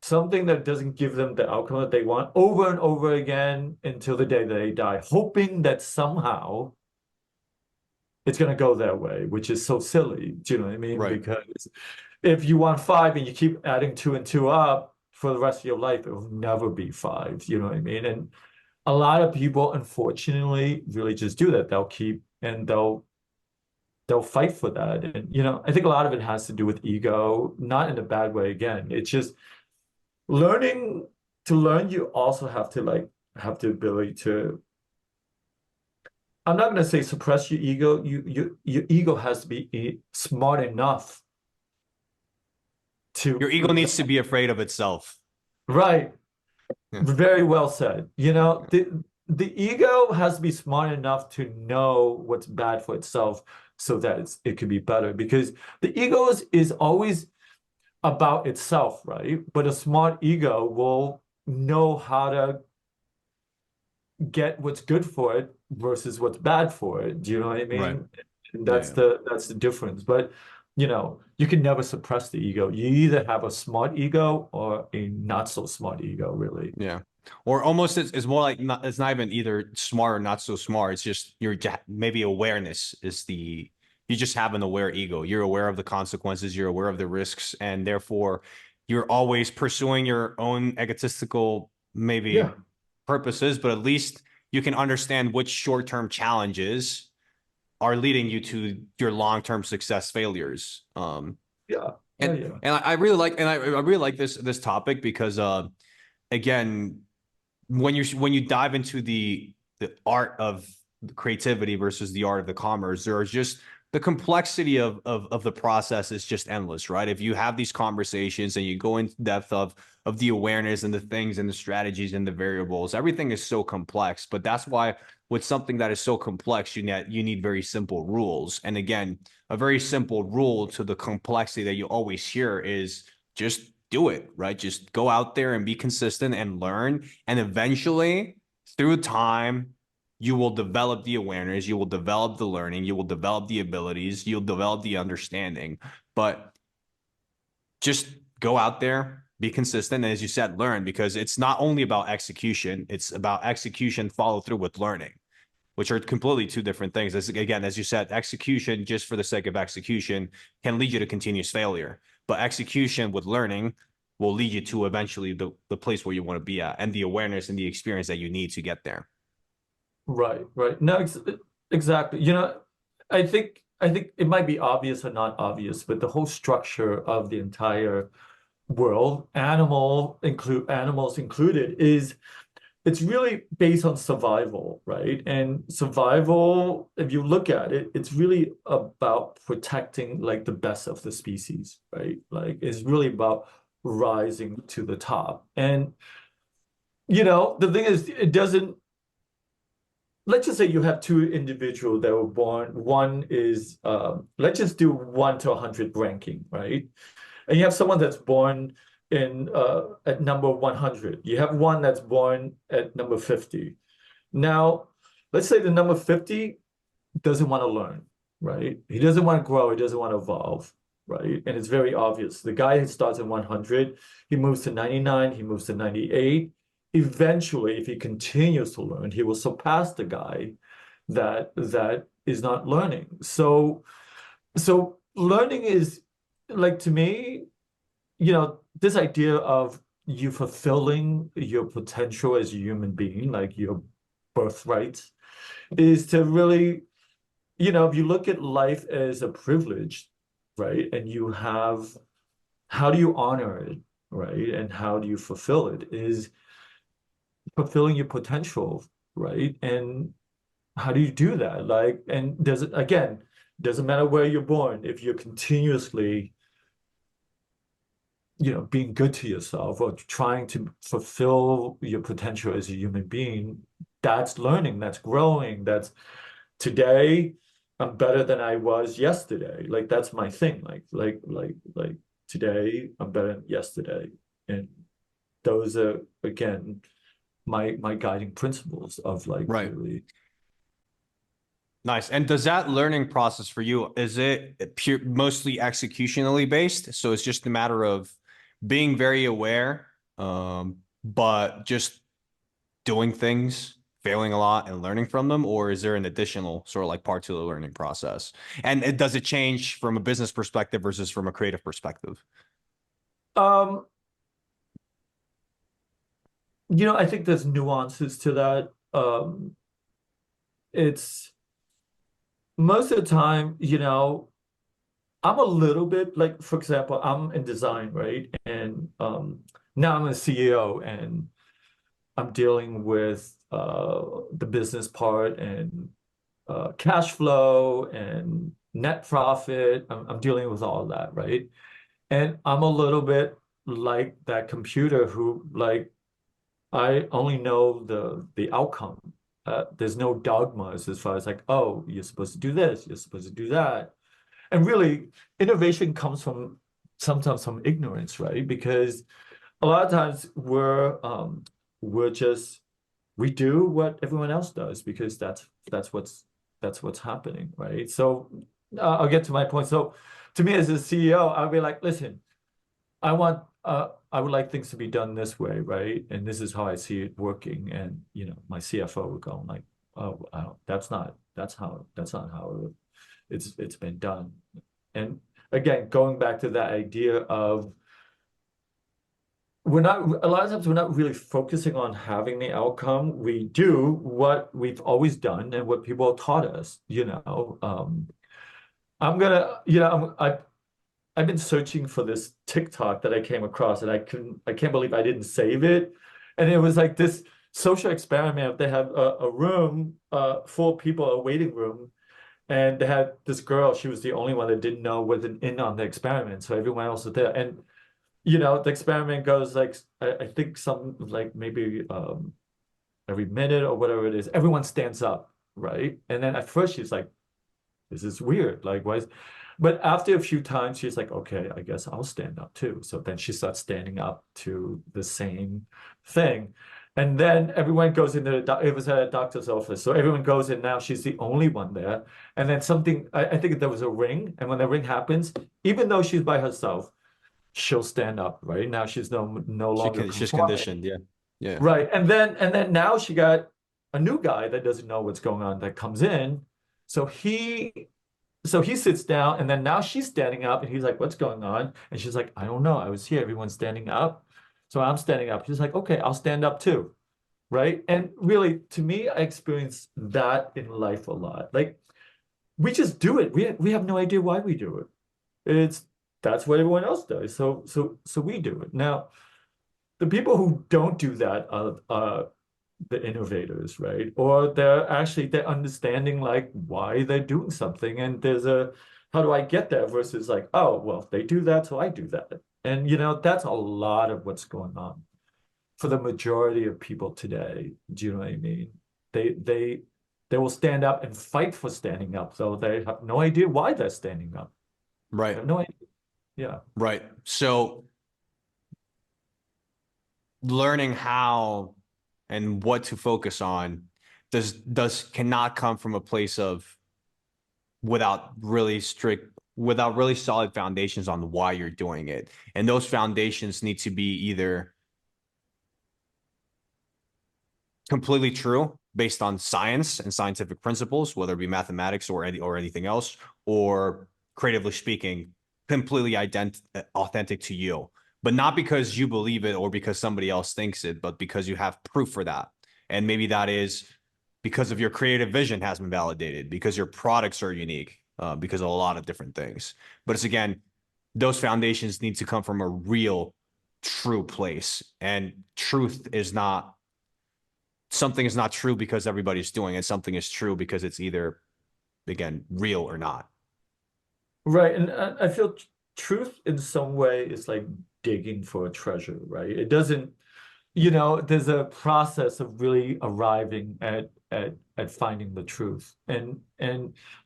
something that doesn't give them the outcome that they want over and over again until the day they die, hoping that somehow it's going to go their way, which is so silly. Do you know what I mean? Right. Because if you want five and you keep adding two and two up for the rest of your life, it will never be five. You know what I mean? And a lot of people, unfortunately, really just do that. They'll fight for that. And I think a lot of it has to do with ego, not in a bad way again. It's just learning to learn, you also have to like have the ability to, I'm not going to say suppress your ego. Your ego has to be smart enough to Your ego needs to be afraid of itself. right. Yeah. Very well said. The ego has to be smart enough to know what's bad for itself so that it could be better, because the ego is always about itself, right? But a smart ego will know how to get what's good for it versus what's bad for it. Do you know what I Right. mean? And Yeah. that's Yeah. the difference. But you can never suppress the ego. You either have a smart ego or a not so smart ego, really. Yeah. Or almost it's more like not, it's not even either smart or not so smart. It's just maybe awareness is you just have an aware ego. You're aware of the consequences, you're aware of the risks, and therefore you're always pursuing your own egotistical Yeah, maybe purposes, but at least you can understand which short-term challenges are leading you to your long-term success failures. yeah, oh And yeah, I really like I really like this topic because again, when you dive into the art of creativity versus the art of the commerce. There is just the complexity of the process is just endless, right? If you have these conversations and you go into depth of the awareness and the things and the strategies and the variables, everything is so complex. But that's why with something that is so complex, you need very simple rules. And again, a very simple rule to the complexity that you always hear is just do it, right? Just go out there and be consistent and learn. And eventually, through time, you will develop the awareness, you will develop the learning, you will develop the abilities, you'll develop the understanding. But just go out there, be consistent, and as you said, learn, because it's not only about execution, it's about execution follow through with learning, which are completely two different things. Again, as you said, execution just for the sake of execution can lead you to continuous failure. But execution with learning will lead you to eventually the place where you want to be at and the awareness and the experience that you need to get there. Right, right. No, exactly. I think it might be obvious or not obvious, but the whole structure of the entire world, animals included, is it's really based on survival, right? And survival, if you look at it, it's really about protecting like the best of the species, right? Like it's really about rising to the top. And the thing is, it doesn't, let's just say you have two individuals that were born. One is, let's just do 1 to 100 ranking, right? And you have someone that's born in at number 100. You have one that's born at number 50. Now, let's say the number 50 doesn't want to learn, right? He doesn't want to grow. He doesn't want to evolve, right? And it's very obvious. The guy who starts at 100, he moves to 99, he moves to 98. Eventually, if he continues to learn, he will surpass the guy that is not learning. So learning is, like, to me, this idea of you fulfilling your potential as a human being, like your birthright, is to really, if you look at life as a privilege, right? And you have, how do you honor it, right? And how do you fulfill it is fulfilling your potential, right? And how do you do that? Like, and doesn't matter where you're born, if you're continuously being good to yourself or trying to fulfill your potential as a human being, that's learning, that's growing, that's today I'm better than I was yesterday. Like that's my thing. Like today I'm better than yesterday. And those are again my guiding principles of like Right. really. Nice. And does that learning process for you, is it mostly executionally based? So it's just a matter of being very aware, but just doing things, failing a lot and learning from them? Or is there an additional sort of like part to the learning process? And does it change from a business perspective versus from a creative perspective? Um, I think there's nuances to that. It's most of the time, I'm a little bit like, for example, I'm in design, right? And now I'm a CEO and I'm dealing with the business part and cash flow and net profit. I'm dealing with all of that, right? And I'm a little bit like that computer who like I only know the outcome. There's no dogmas as far as like, oh, you're supposed to do this, you're supposed to do that. And really, innovation comes from sometimes from ignorance, right? Because a lot of times we're just we do what everyone else does because that's what's happening, right? So I'll get to my point. So to me as a CEO, I'll be like, listen, I would like things to be done this way, right? And this is how I see it working. And my CFO would go like, oh, that's not how it's been done. And again, going back to that idea of a lot of times we're not really focusing on having the outcome. We do what we've always done and what people taught us, I'm gonna, I've been searching for this TikTok that I came across and I can't believe I didn't save it. And it was like social experiment. They have a room, full of people, a waiting room, and they had this girl. She was the only one that didn't know wasn't in on the experiment, so everyone else was there. And the experiment goes like I think some like maybe every minute or whatever it is, everyone stands up, right? And then at first she's like, this is weird. Like, why is... But after a few times, she's like, okay, I guess I'll stand up too. So then she starts standing up to the same thing. And then everyone goes into it was at a doctor's office. So everyone goes in now. She's the only one there. And then something, I think there was a ring. And when the ring happens, even though she's by herself, she'll stand up, right? Now she's no longer She's conforming. conditioned. Yeah. Yeah. Right. And then now she got a new guy that doesn't know what's going on that comes in. So he sits down and then now she's standing up and he's like, what's going on? And she's like, I don't know. I was here. Everyone's standing up. So I'm standing up. She's like, okay, I'll stand up too. Right. And really, to me, I experience that in life a lot. Like we just do it. We have no idea why we do it. It's That's what everyone else does. So we do it. Now, the people who don't do that are the innovators, right? Or they're understanding like why they're doing something. And there's a how do I get there versus like, oh, well, they do that, so I do that. And that's a lot of what's going on for the majority of people today. Do you know what I mean? They will stand up and fight for standing up, though they have no idea why they're standing up. They Right. have no idea. Yeah. Right. So learning how and what to focus on cannot come from a place of without really solid foundations on why you're doing it. And those foundations need to be either completely true based on science and scientific principles, whether it be mathematics or anything else, or creatively speaking, completely authentic to you, but not because you believe it or because somebody else thinks it, but because you have proof for that. And maybe that is because of your creative vision has been validated, because your products are unique, because of a lot of different things. But it's again, those foundations need to come from a real, true place. And truth is not something is not true because everybody's doing it. Something is true because it's either, again, real or not. Right. And I feel truth in some way is like digging for a treasure, right? It doesn't, there's a process of really arriving at finding the truth. And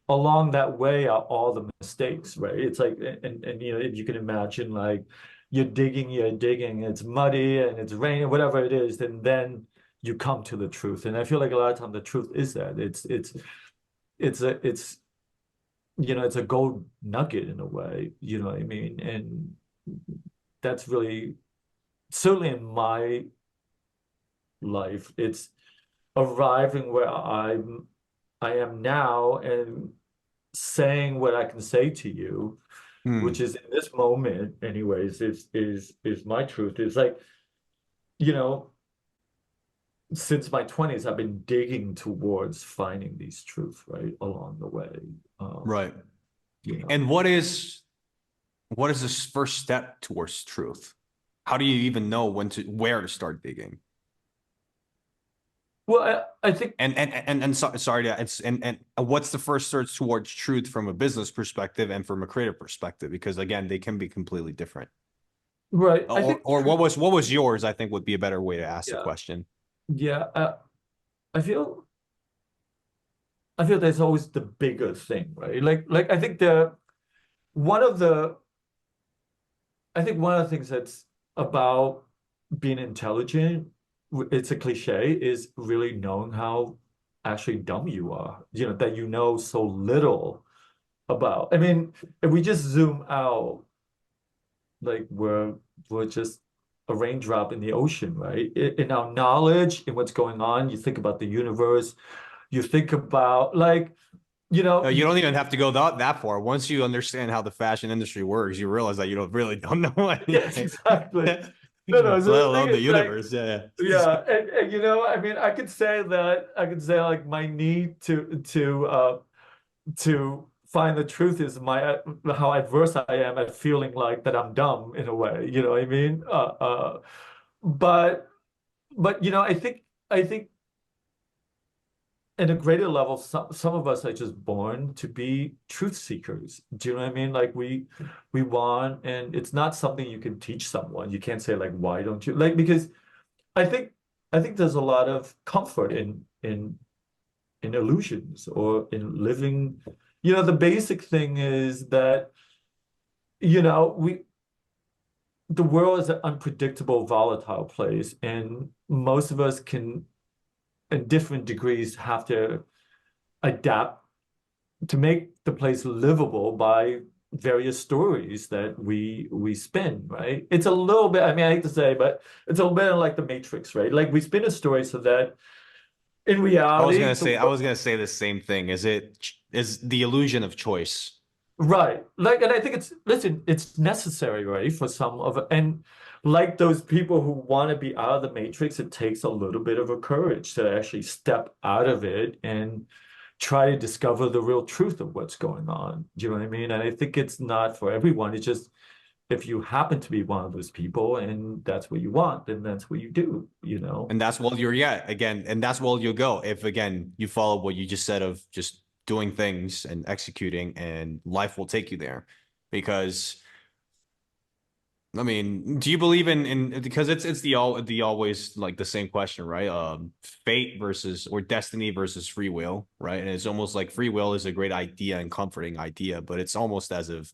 along that way are all the mistakes, right? It's like and if you can imagine like you're digging, it's muddy and it's raining, whatever it is, and then you come to the truth. And I feel like a lot of time the truth is that it's a gold nugget in a way, you know what I mean? And that's really certainly in my life, it's arriving where I am now and saying what I can say to you, which is in this moment, anyways, is my truth. It's like, you know, since my 20s, I've been digging towards finding these truths, right, along the way. Right. You know. And what is this first step towards truth? How do you even know where to start digging? Well, I think Sorry, and what's the first search towards truth from a business perspective and from a creative perspective? Because again, they can be completely different. right. I think Or truth, what was yours? I think would be a better way to ask the yeah, question. yeah. I feel I feel there's always the bigger thing, right? Like one of the I think one of the things that's about being intelligent, it's a cliche, is really knowing how actually dumb you are. That you know so little about. I mean, if we just zoom out, like we're just a raindrop in the ocean, right? In our knowledge, in what's going on, you think about the universe, you think about like, you know, You you, don't even have to go that far. Once you understand how the fashion industry works, you realize that you don't know yes, anything, exactly. let No, so the thing alone the is like, universe. Yeah. yeah, and I mean, I could say like my need to find the truth is my how adverse I am at feeling like that I'm dumb in a way, you know what I mean? But I think I think at a greater level, some of us are just born to be truth seekers. Do you know what I mean? Like we want, and it's not something you can teach someone. You can't say like, why don't you like? Because I think I think there's a lot of comfort in illusions or in living. You know, the basic thing is that, we the world is an unpredictable, volatile place, and most of us can, in different degrees, have to adapt to make the place livable by various stories that we spin, right? It's a little bit, I mean, I hate to say, but it's a little bit like the Matrix, right? Like we spin a story so that in reality, I was gonna say the same thing. Is the illusion of choice? right. Like, and I think listen, it's necessary, right? For some of it. And like those people who want to be out of the Matrix, it takes a little bit of a courage to actually step out of it and try to discover the real truth of what's going on. Do you know what I mean? And I think it's not for everyone. It's just if you happen to be one of those people and that's what you want, then that's what you do, you know? And that's what you're, yeah, again, and that's where you'll go if, again, you follow what you just said of just doing things and executing, and life will take you there. Because, I mean, do you believe in because it's the always like the same question, right? Fate versus or destiny versus free will, right? And it's almost like free will is a great idea and comforting idea, but it's almost as if,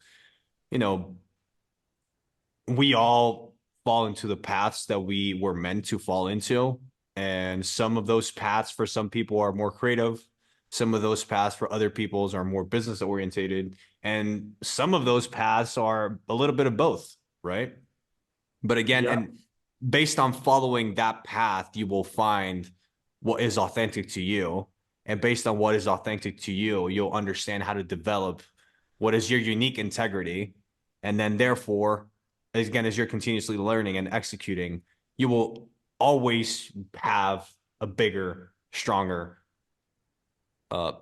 you know, we all fall into the paths that we were meant to fall into. And some of those paths for some people are more creative. Some of those paths for other people's are more business orientated. And some of those paths are a little bit of both, right? But again, Yeah. and based on following that path, you will find what is authentic to you. And based on what is authentic to you, you'll understand how to develop what is your unique integrity. And then, therefore, again, as you're continuously learning and executing, you will always have a bigger, stronger uh,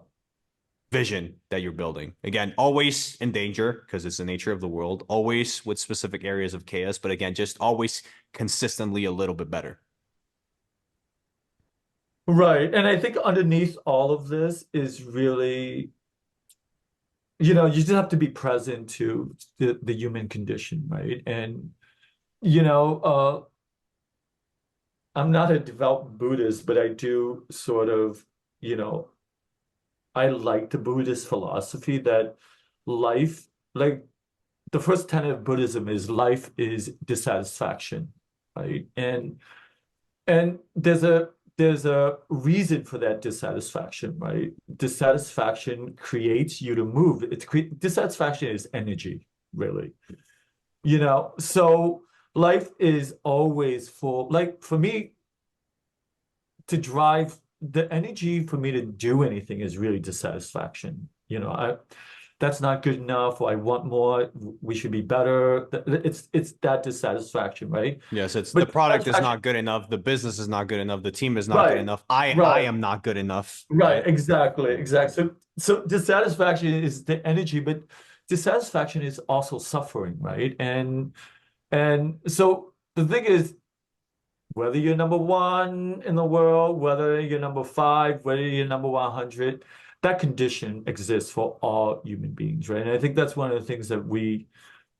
vision that you're building. Again, always in danger because it's the nature of the world, always with specific areas of chaos, but again, just always consistently a little bit better. Right. And I think underneath all of this is really, you just have to be present to the human condition, right? And, you know, uh, I'm not a devout Buddhist, but I do sort of, you know, I like the Buddhist philosophy that life, like the first tenet of Buddhism is life is dissatisfaction, right? And there's a reason for that dissatisfaction, right? Dissatisfaction creates you to move. Dissatisfaction is energy, really. So life is always full. Like for me, to drive the energy for me to do anything is really dissatisfaction. That's not good enough, or I want more, we should be better. It's that dissatisfaction, right? Yes, it's the But product is dissatisfaction, not good enough, the business is not good enough, the team is not good right, enough. I right, am not good enough, right, right? exactly, exactly. So dissatisfaction is the energy, but dissatisfaction is also suffering, right? And so the thing is, whether you're number one in the world, whether you're number five, whether you're number 100, that condition exists for all human beings, right? And I think that's one of the things that we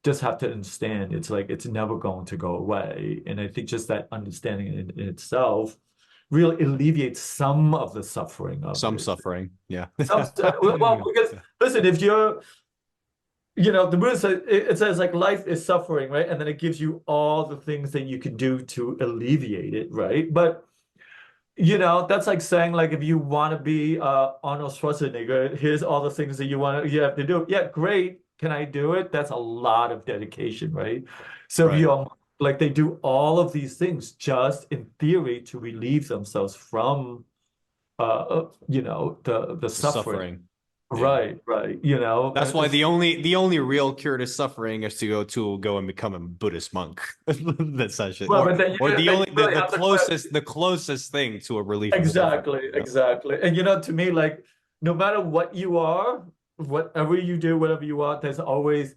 just have to understand. It's like it's never going to go away. And I think just that understanding in itself really alleviates some of the suffering of Some it. suffering. Yeah. Well, because listen, if you're the Buddha says it says like life is suffering, right? And then it gives you all the things that you can do to alleviate it, right? But that's like saying like if you want to be Arnold Schwarzenegger, here's all the things that you have to do. Yeah, great. Can I do it? That's a lot of dedication, right? So if Right. you like they do all of these things just in theory to relieve themselves from the The suffering. suffering. Yeah. Right, right. That's why the only real cure to suffering is to go and become a Buddhist monk. That's such it. well, Or but then or the then only you really the have to. closest thing to a relief of suffering. Exactly, exactly. And to me, like, no matter what you are, whatever you do, whatever you are, there's always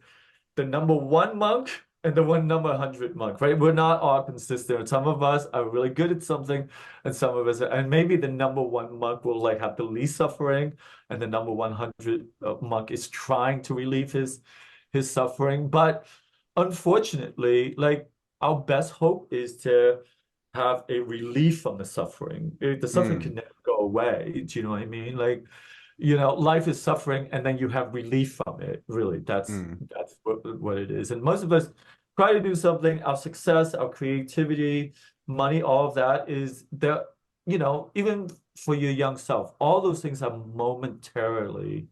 the number one monk and the one number 100 monk, right? We're not all consistent. Some of us are really good at something, and some of us, and maybe the number one monk will like have the least suffering, and the number 100 monk is trying to relieve his suffering. But unfortunately, like our best hope is to have a relief from the suffering. The suffering can Mm, never go away. Do you know what I mean? Like, you know, life is suffering and then you have relief from it. Really, mm, that's what it is. And most of us try to do something, our success, our creativity, money, all of that is there, you know, even for your young self, all those things are momentarily.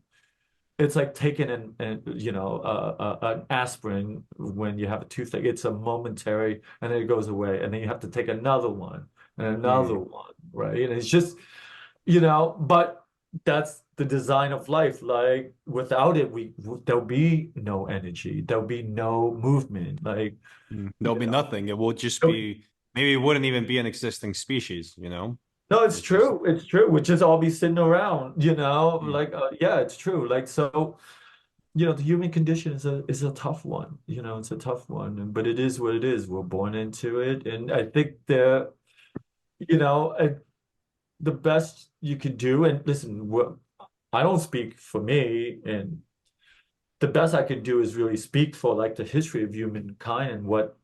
It's like taking an you know an aspirin when you have a toothache. It's a momentary, and then it goes away, and then you have to take another one and another mm. one, right? And it's just, you know, but that's the design of life. Like without it, we there'll be no energy, there'll be no movement. Like, There'll you be know, nothing. It will just be, maybe it wouldn't even be an existing species, you know? no, it's It's just, true. It's true. We'd just all be sitting around, you know, mm, like yeah, it's true. Like so. You know, the human condition is a tough one. You know, it's a tough one, but it is what it is. We're born into it, and I think you know, the best you could do. And listen, I don't speak for me, and the best I could do is really speak for like the history of humankind and what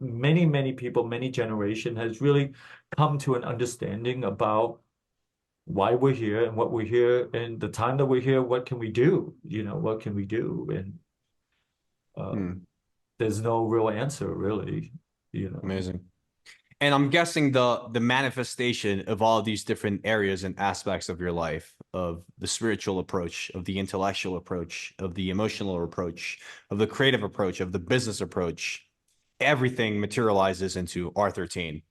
many people, many generation has really come to an understanding about why we're here and what we're here and the time that we're here, what can we do? You know, what can we do? And mm, there's no real answer, really, you know. amazing. And I'm guessing the manifestation of all these different areas and aspects of your life, of the spiritual approach, of the intellectual approach, of the emotional approach, of the creative approach, of the business approach, everything materializes into R13.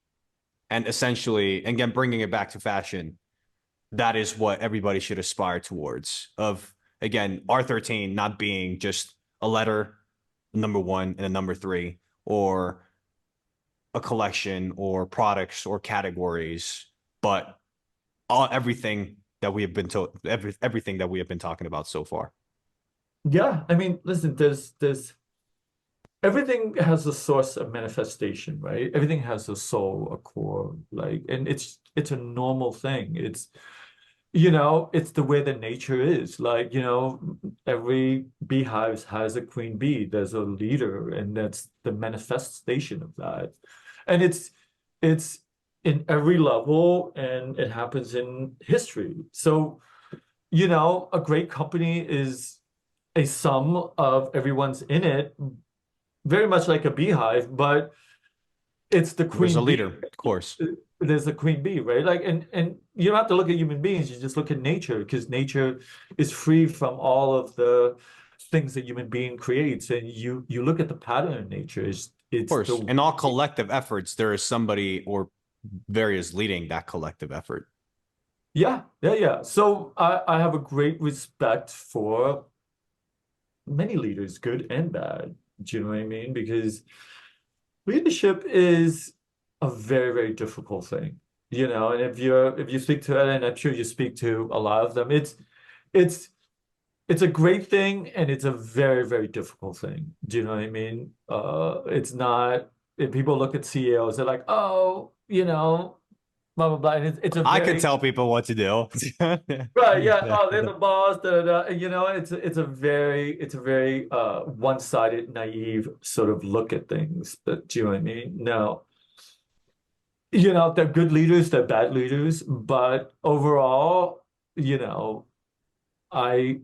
And essentially, again, bringing it back to fashion, that is what everybody should aspire towards. Of, again, R13 not being just a letter, a number one and a number three, or a collection or products or categories, but everything that we have been told, everything that we have been talking about so far. Yeah, I mean, listen, there's everything has a source of manifestation, right? Everything has a soul, a core, like, and it's a normal thing. It's, you know, it's the way that nature is. Like, you know, every beehive has a queen bee. There's a leader, and that's the manifestation of that. And it's in every level, and it happens in history. So, you know, a great company is a sum of everyone's in it, very much like a beehive, but it's the There's a queen leader, bee. of course. There's a queen bee, right? Like, and you don't have to look at human beings, you just look at nature, because nature is free from all of the things that human being creates. And you look at the pattern in nature, Of it's course. the In all collective efforts, there is somebody or various leading that collective effort. yeah. So I have a great respect for many leaders, good and bad. Do you know what I mean? Because leadership is a very difficult thing, you know, and if you speak to it, and I'm sure you speak to a lot of them, it's it's a great thing and it's a very difficult thing. Do you know what I mean? It's not, if people look at CEOs, they're like, oh, you know, blah blah blah. And it's a I could very tell people what to do. right, yeah. Oh, they're the boss. Da, da, da. And, you know, it's a very one-sided, naive sort of look at things. Do you know what I mean? No, you know, they're good leaders, they're bad leaders, but overall, you know, I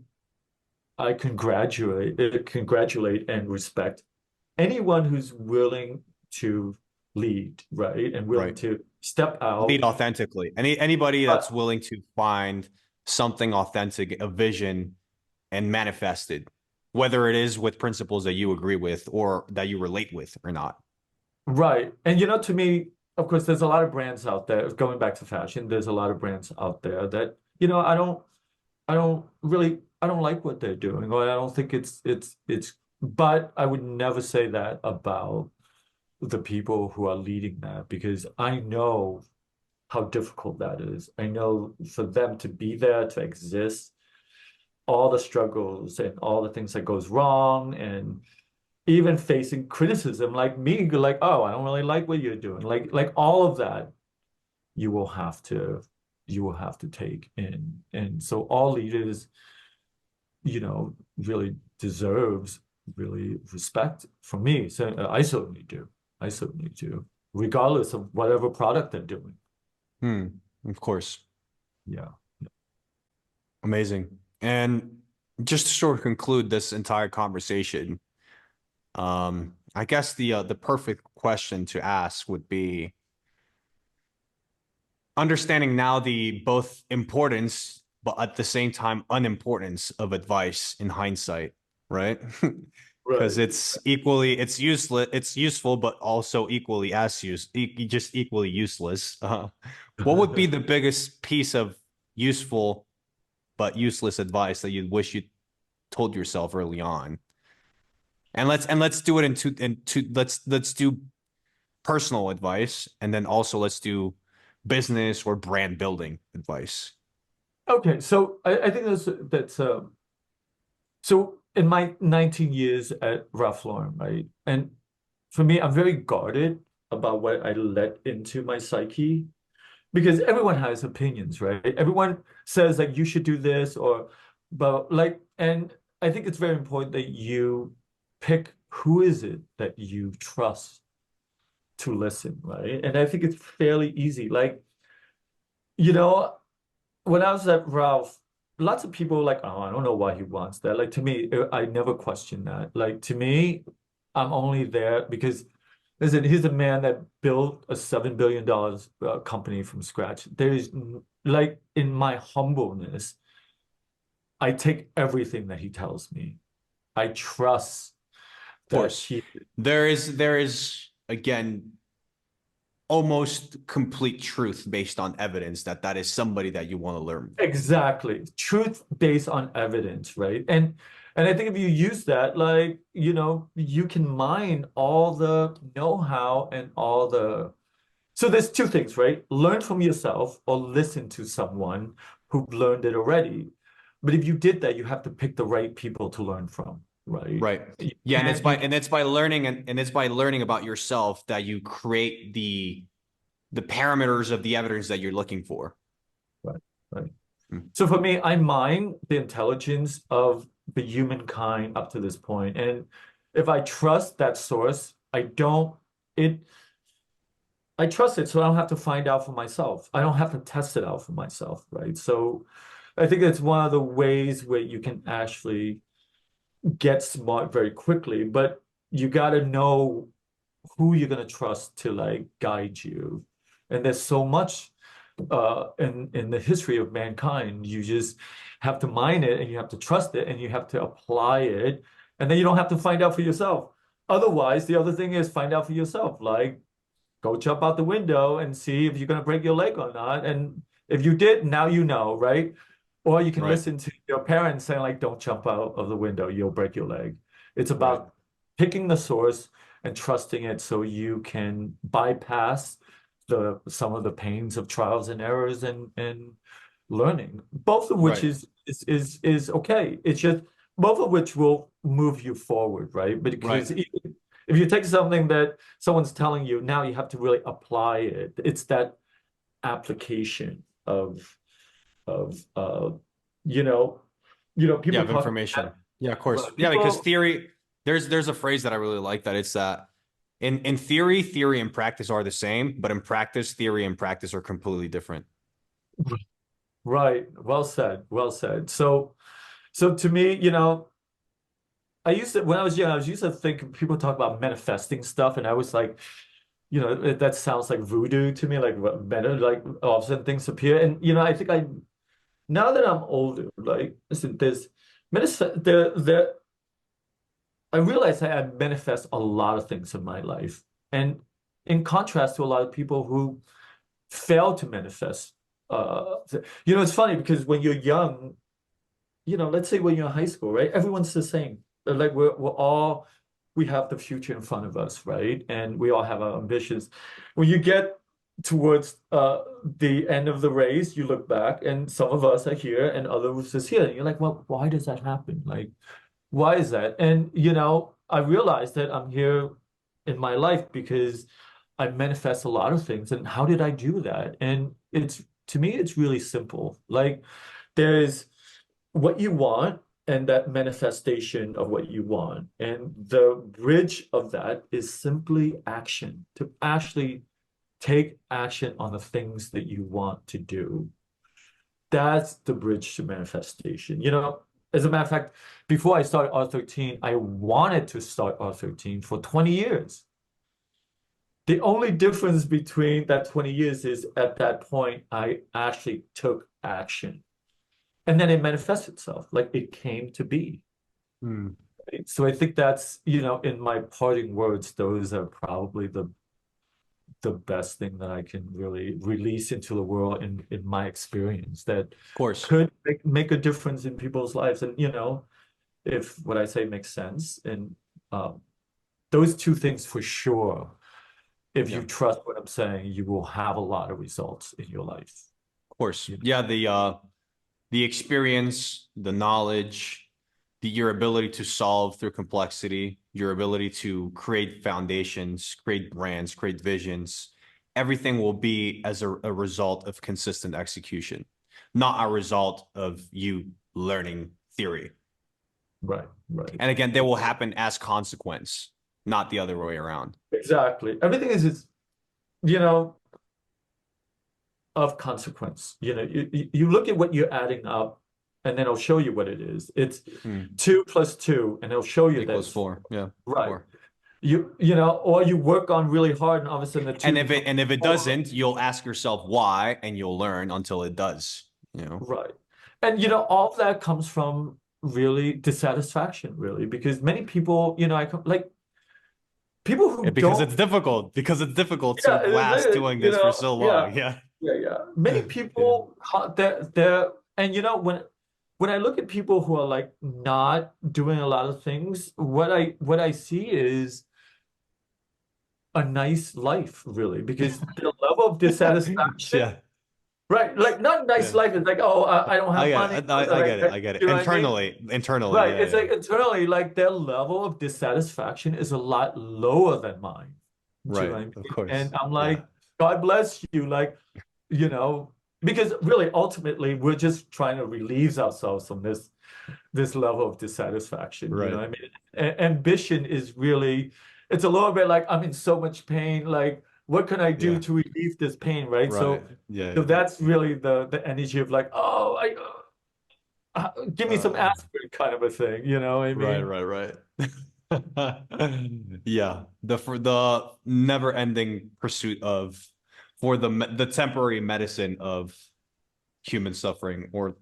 I congratulate and respect anyone who's willing to lead, right? And willing Right. to step Lead out. authentically. Anybody But that's willing to find something authentic, a vision, and manifest it, whether it is with principles that you agree with or that you relate with or not. right. And you know, to me, of course, there's a lot of brands out there, going back to fashion, there's a lot of brands out there that, you know, I don't like what they're doing, or I don't think but I would never say that about the people who are leading that, because I know how difficult that is. I know for them to be there, to exist, all the struggles and all the things that goes wrong, and even facing criticism like me, like, oh, I don't really like what you're doing. Like all of that you will have to take in. And so all leaders, really deserves really respect from me. So I certainly do. I certainly do, regardless of whatever product they're doing. Hmm. Of course. Yeah. Amazing. And just to sort of conclude this entire conversation, I guess the perfect question to ask would be understanding now the both importance, but at the same time unimportance of advice in hindsight, right? Because Right. it's useless, it's useful, but also equally as just equally useless. What would be the biggest piece of useful but useless advice that you wish you told yourself early on? And let's do it in two let's do personal advice, and then also let's do business or brand building advice. Okay, so I think that's so in my 19 years at Ralph Lauren, right? And for me, I'm very guarded about what I let into my psyche because everyone has opinions, right? Everyone says like you should do this or but like and I think it's very important that you pick who is it that you trust to listen, right? And I think it's fairly easy. Like, you know, when I was at Ralph, lots of people were like, oh, I don't know why he wants that. Like to me, I never questioned that. Like to me, I'm only there because listen, he's a man that built a $7 billion company from scratch. There's like in my humbleness, I take everything that he tells me. I trust Of that course, he there is again almost complete truth based on evidence that that is somebody that you want to learn from. exactly truth based on evidence, right? And I think if you use that, like, you can mine all the know-how and all the so there's two things, right? Learn from yourself or listen to someone who learned it already. But if you did that, you have to pick the right people to learn from, right? Right. You Yeah, and it's can't, by you and it's by learning and it's by learning about yourself that you create the parameters of the evidence that you're looking for. right, right. Hmm. So for me, I mine the intelligence of the humankind up to this point. And if I trust that source, it, I trust it, so I don't have to find out for myself. I don't have to test it out for myself, right? So I think it's one of the ways where you can actually get smart very quickly, but you got to know who you're going to trust to like guide you. And there's so much in the history of mankind. You just have to mine it and you have to trust it and you have to apply it. And then you don't have to find out for yourself. Otherwise, the other thing is find out for yourself. Like go jump out the window and see if you're going to break your leg or not. And if you did, now you know, right? Or you can Right. listen to your parents saying, like, don't jump out of the window, you'll break your leg. It's Right. about picking the source and trusting it so you can bypass the some of the pains of trials and errors and learning, both of which Right. is okay. It's just both of which will move you forward, right? Right. Because if you take something that someone's telling you, now you have to really apply it. It's that application of you know, Yeah, people of talk information. Yeah, of course. about Yeah, because people theory, there's a phrase that I really like that it's in theory, theory and practice are the same, but in practice, theory and practice are completely different. right. Well said. Well said. So to me, I used to when I was young, I was used to think people talk about manifesting stuff, and I was like, that sounds like voodoo to me, like what better, like all of a sudden things appear. And I think now that I'm older, like listen, there's manifest there I realize that I manifest a lot of things in my life. And in contrast to a lot of people who fail to manifest, it's funny because when you're young, let's say when you're in high school, right? Everyone's the same. Like we have the future in front of us, right? And we all have our ambitions. When you get towards the end of the race, you look back and some of us are here and others is here. And you're like, well, why does that happen? Like, why is that? And I realized that I'm here in my life because I manifest a lot of things. And how did I do that? And it's to me, it's really simple. Like there's what you want and that manifestation of what you want. And the bridge of that is simply action, to actually take action on the things that you want to do. That's the bridge to manifestation. As a matter of fact, before I started R13, I wanted to start R13 for 20 years. The only difference between that 20 years is at that point, I actually took action. And then it manifests itself, like it came to be. Hmm. Right? So I think that's, in my parting words, those are probably the best thing that I can really release into the world in my experience that Of course. could make a difference in people's lives. And, if what I say makes sense, and um, those two things for sure, if Yeah. you trust what I'm saying, you will have a lot of results in your life. Of course. Yeah, the experience, the knowledge, your ability to solve through complexity, your ability to create foundations, create brands, create visions, everything will be as a result of consistent execution, not a result of you learning theory. Right, right. And again, they will happen as consequence, not the other way around. Exactly. Everything is, you know, of consequence. You look at what you're adding up, and then it'll show you what it is. It's Hmm. 2 + 2, and it'll show you that Equals it's four. Yeah. right. Four. Or you work on really hard, and all of a sudden the two And if becomes it four. doesn't, you'll ask yourself why, and you'll learn until it does. You know. Right. And all of that comes from really dissatisfaction, really, because many people, like people who Because don't, it's difficult. Because it's difficult to yeah, last doing this for so yeah, long. Yeah. yeah. Many Yeah. people, they're, and when I look at people who are like not doing a lot of things, what I see is a nice life, really, because the level of dissatisfaction, Yeah. right? Like not nice Yeah. life is like, oh, I don't I have get money, it. I get it. I get it. you know what I mean? Internally. Right. Yeah. It's Yeah. like internally, like their level of dissatisfaction is a lot lower than mine. Do you know Right. what I mean? Of And course. I'm Yeah. like, God bless you. Like, you know, because really ultimately we're just trying to relieve ourselves from this level of dissatisfaction. You know Right. what I mean? Ambition is really, it's a little bit like I'm in so much pain. Like, what can I do Yeah. to relieve this pain? Right. Right. So, Yeah. so Yeah. that's really the energy of like, oh, give me some Uh, aspirin kind of a thing. You know what I right. mean? Right. Right. Yeah. For the never-ending pursuit of for the temporary medicine of human suffering or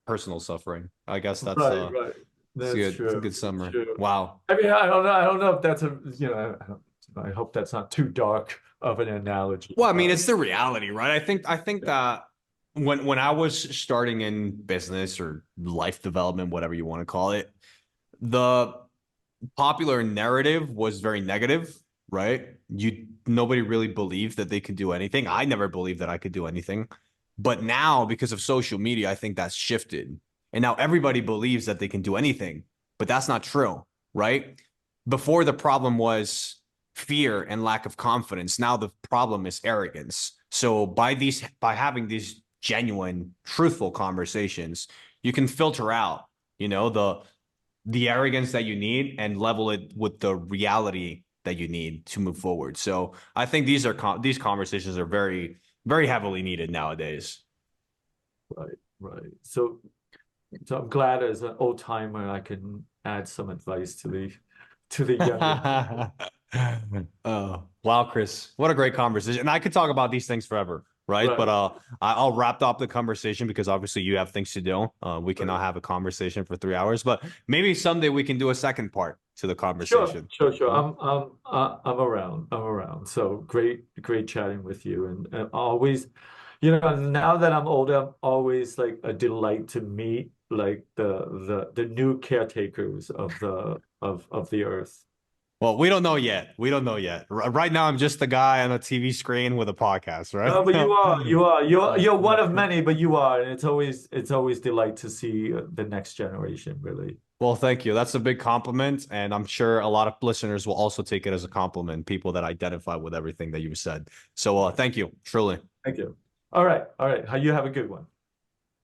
personal suffering. I guess that's Right, right. it's That's good. It's a true. good That's summary. true. Wow. I mean, I don't know. I don't know if that's I hope that's not too dark of an analogy, Well, I mean, but it's the reality, right? I think yeah. that when I was starting in business or life development, whatever you want to call it, the popular narrative was very negative, right? Nobody really believed that they could do anything. I never believed that I could do anything. But now, because of social media, I think that's shifted. And now everybody believes that they can do anything, but that's not true, right? Before the problem was fear and lack of confidence. Now the problem is arrogance. So by having these genuine, truthful conversations, you can filter out, the arrogance that you need and level it with the reality that you need to move forward. So I think these conversations are very, very heavily needed nowadays. Right, right. So I'm glad as an old timer I can add some advice to the younger people. Oh, wow, Chris, what a great conversation. And I could talk about these things forever, right? But Right, I'll wrap up the conversation because obviously you have things to do. We cannot right. have a conversation for 3 hours, but maybe someday we can do a second part to the Sure, conversation. sure, sure. Hmm? I'm around. I'm around. So great, great chatting with you, and always, now that I'm older, I'm always like a delight to meet like the new caretakers of the earth. Well, we don't know yet. We don't know yet. Right now, I'm just a guy on a TV screen with a podcast, right? No, but you're one of many, but you are, and it's always delight to see the next generation, really. Well, thank you. That's a big compliment, and I'm sure a lot of listeners will also take it as a compliment, people that identify with everything that you've said. So, thank you, truly. Thank you. All right, all right. You have a good one.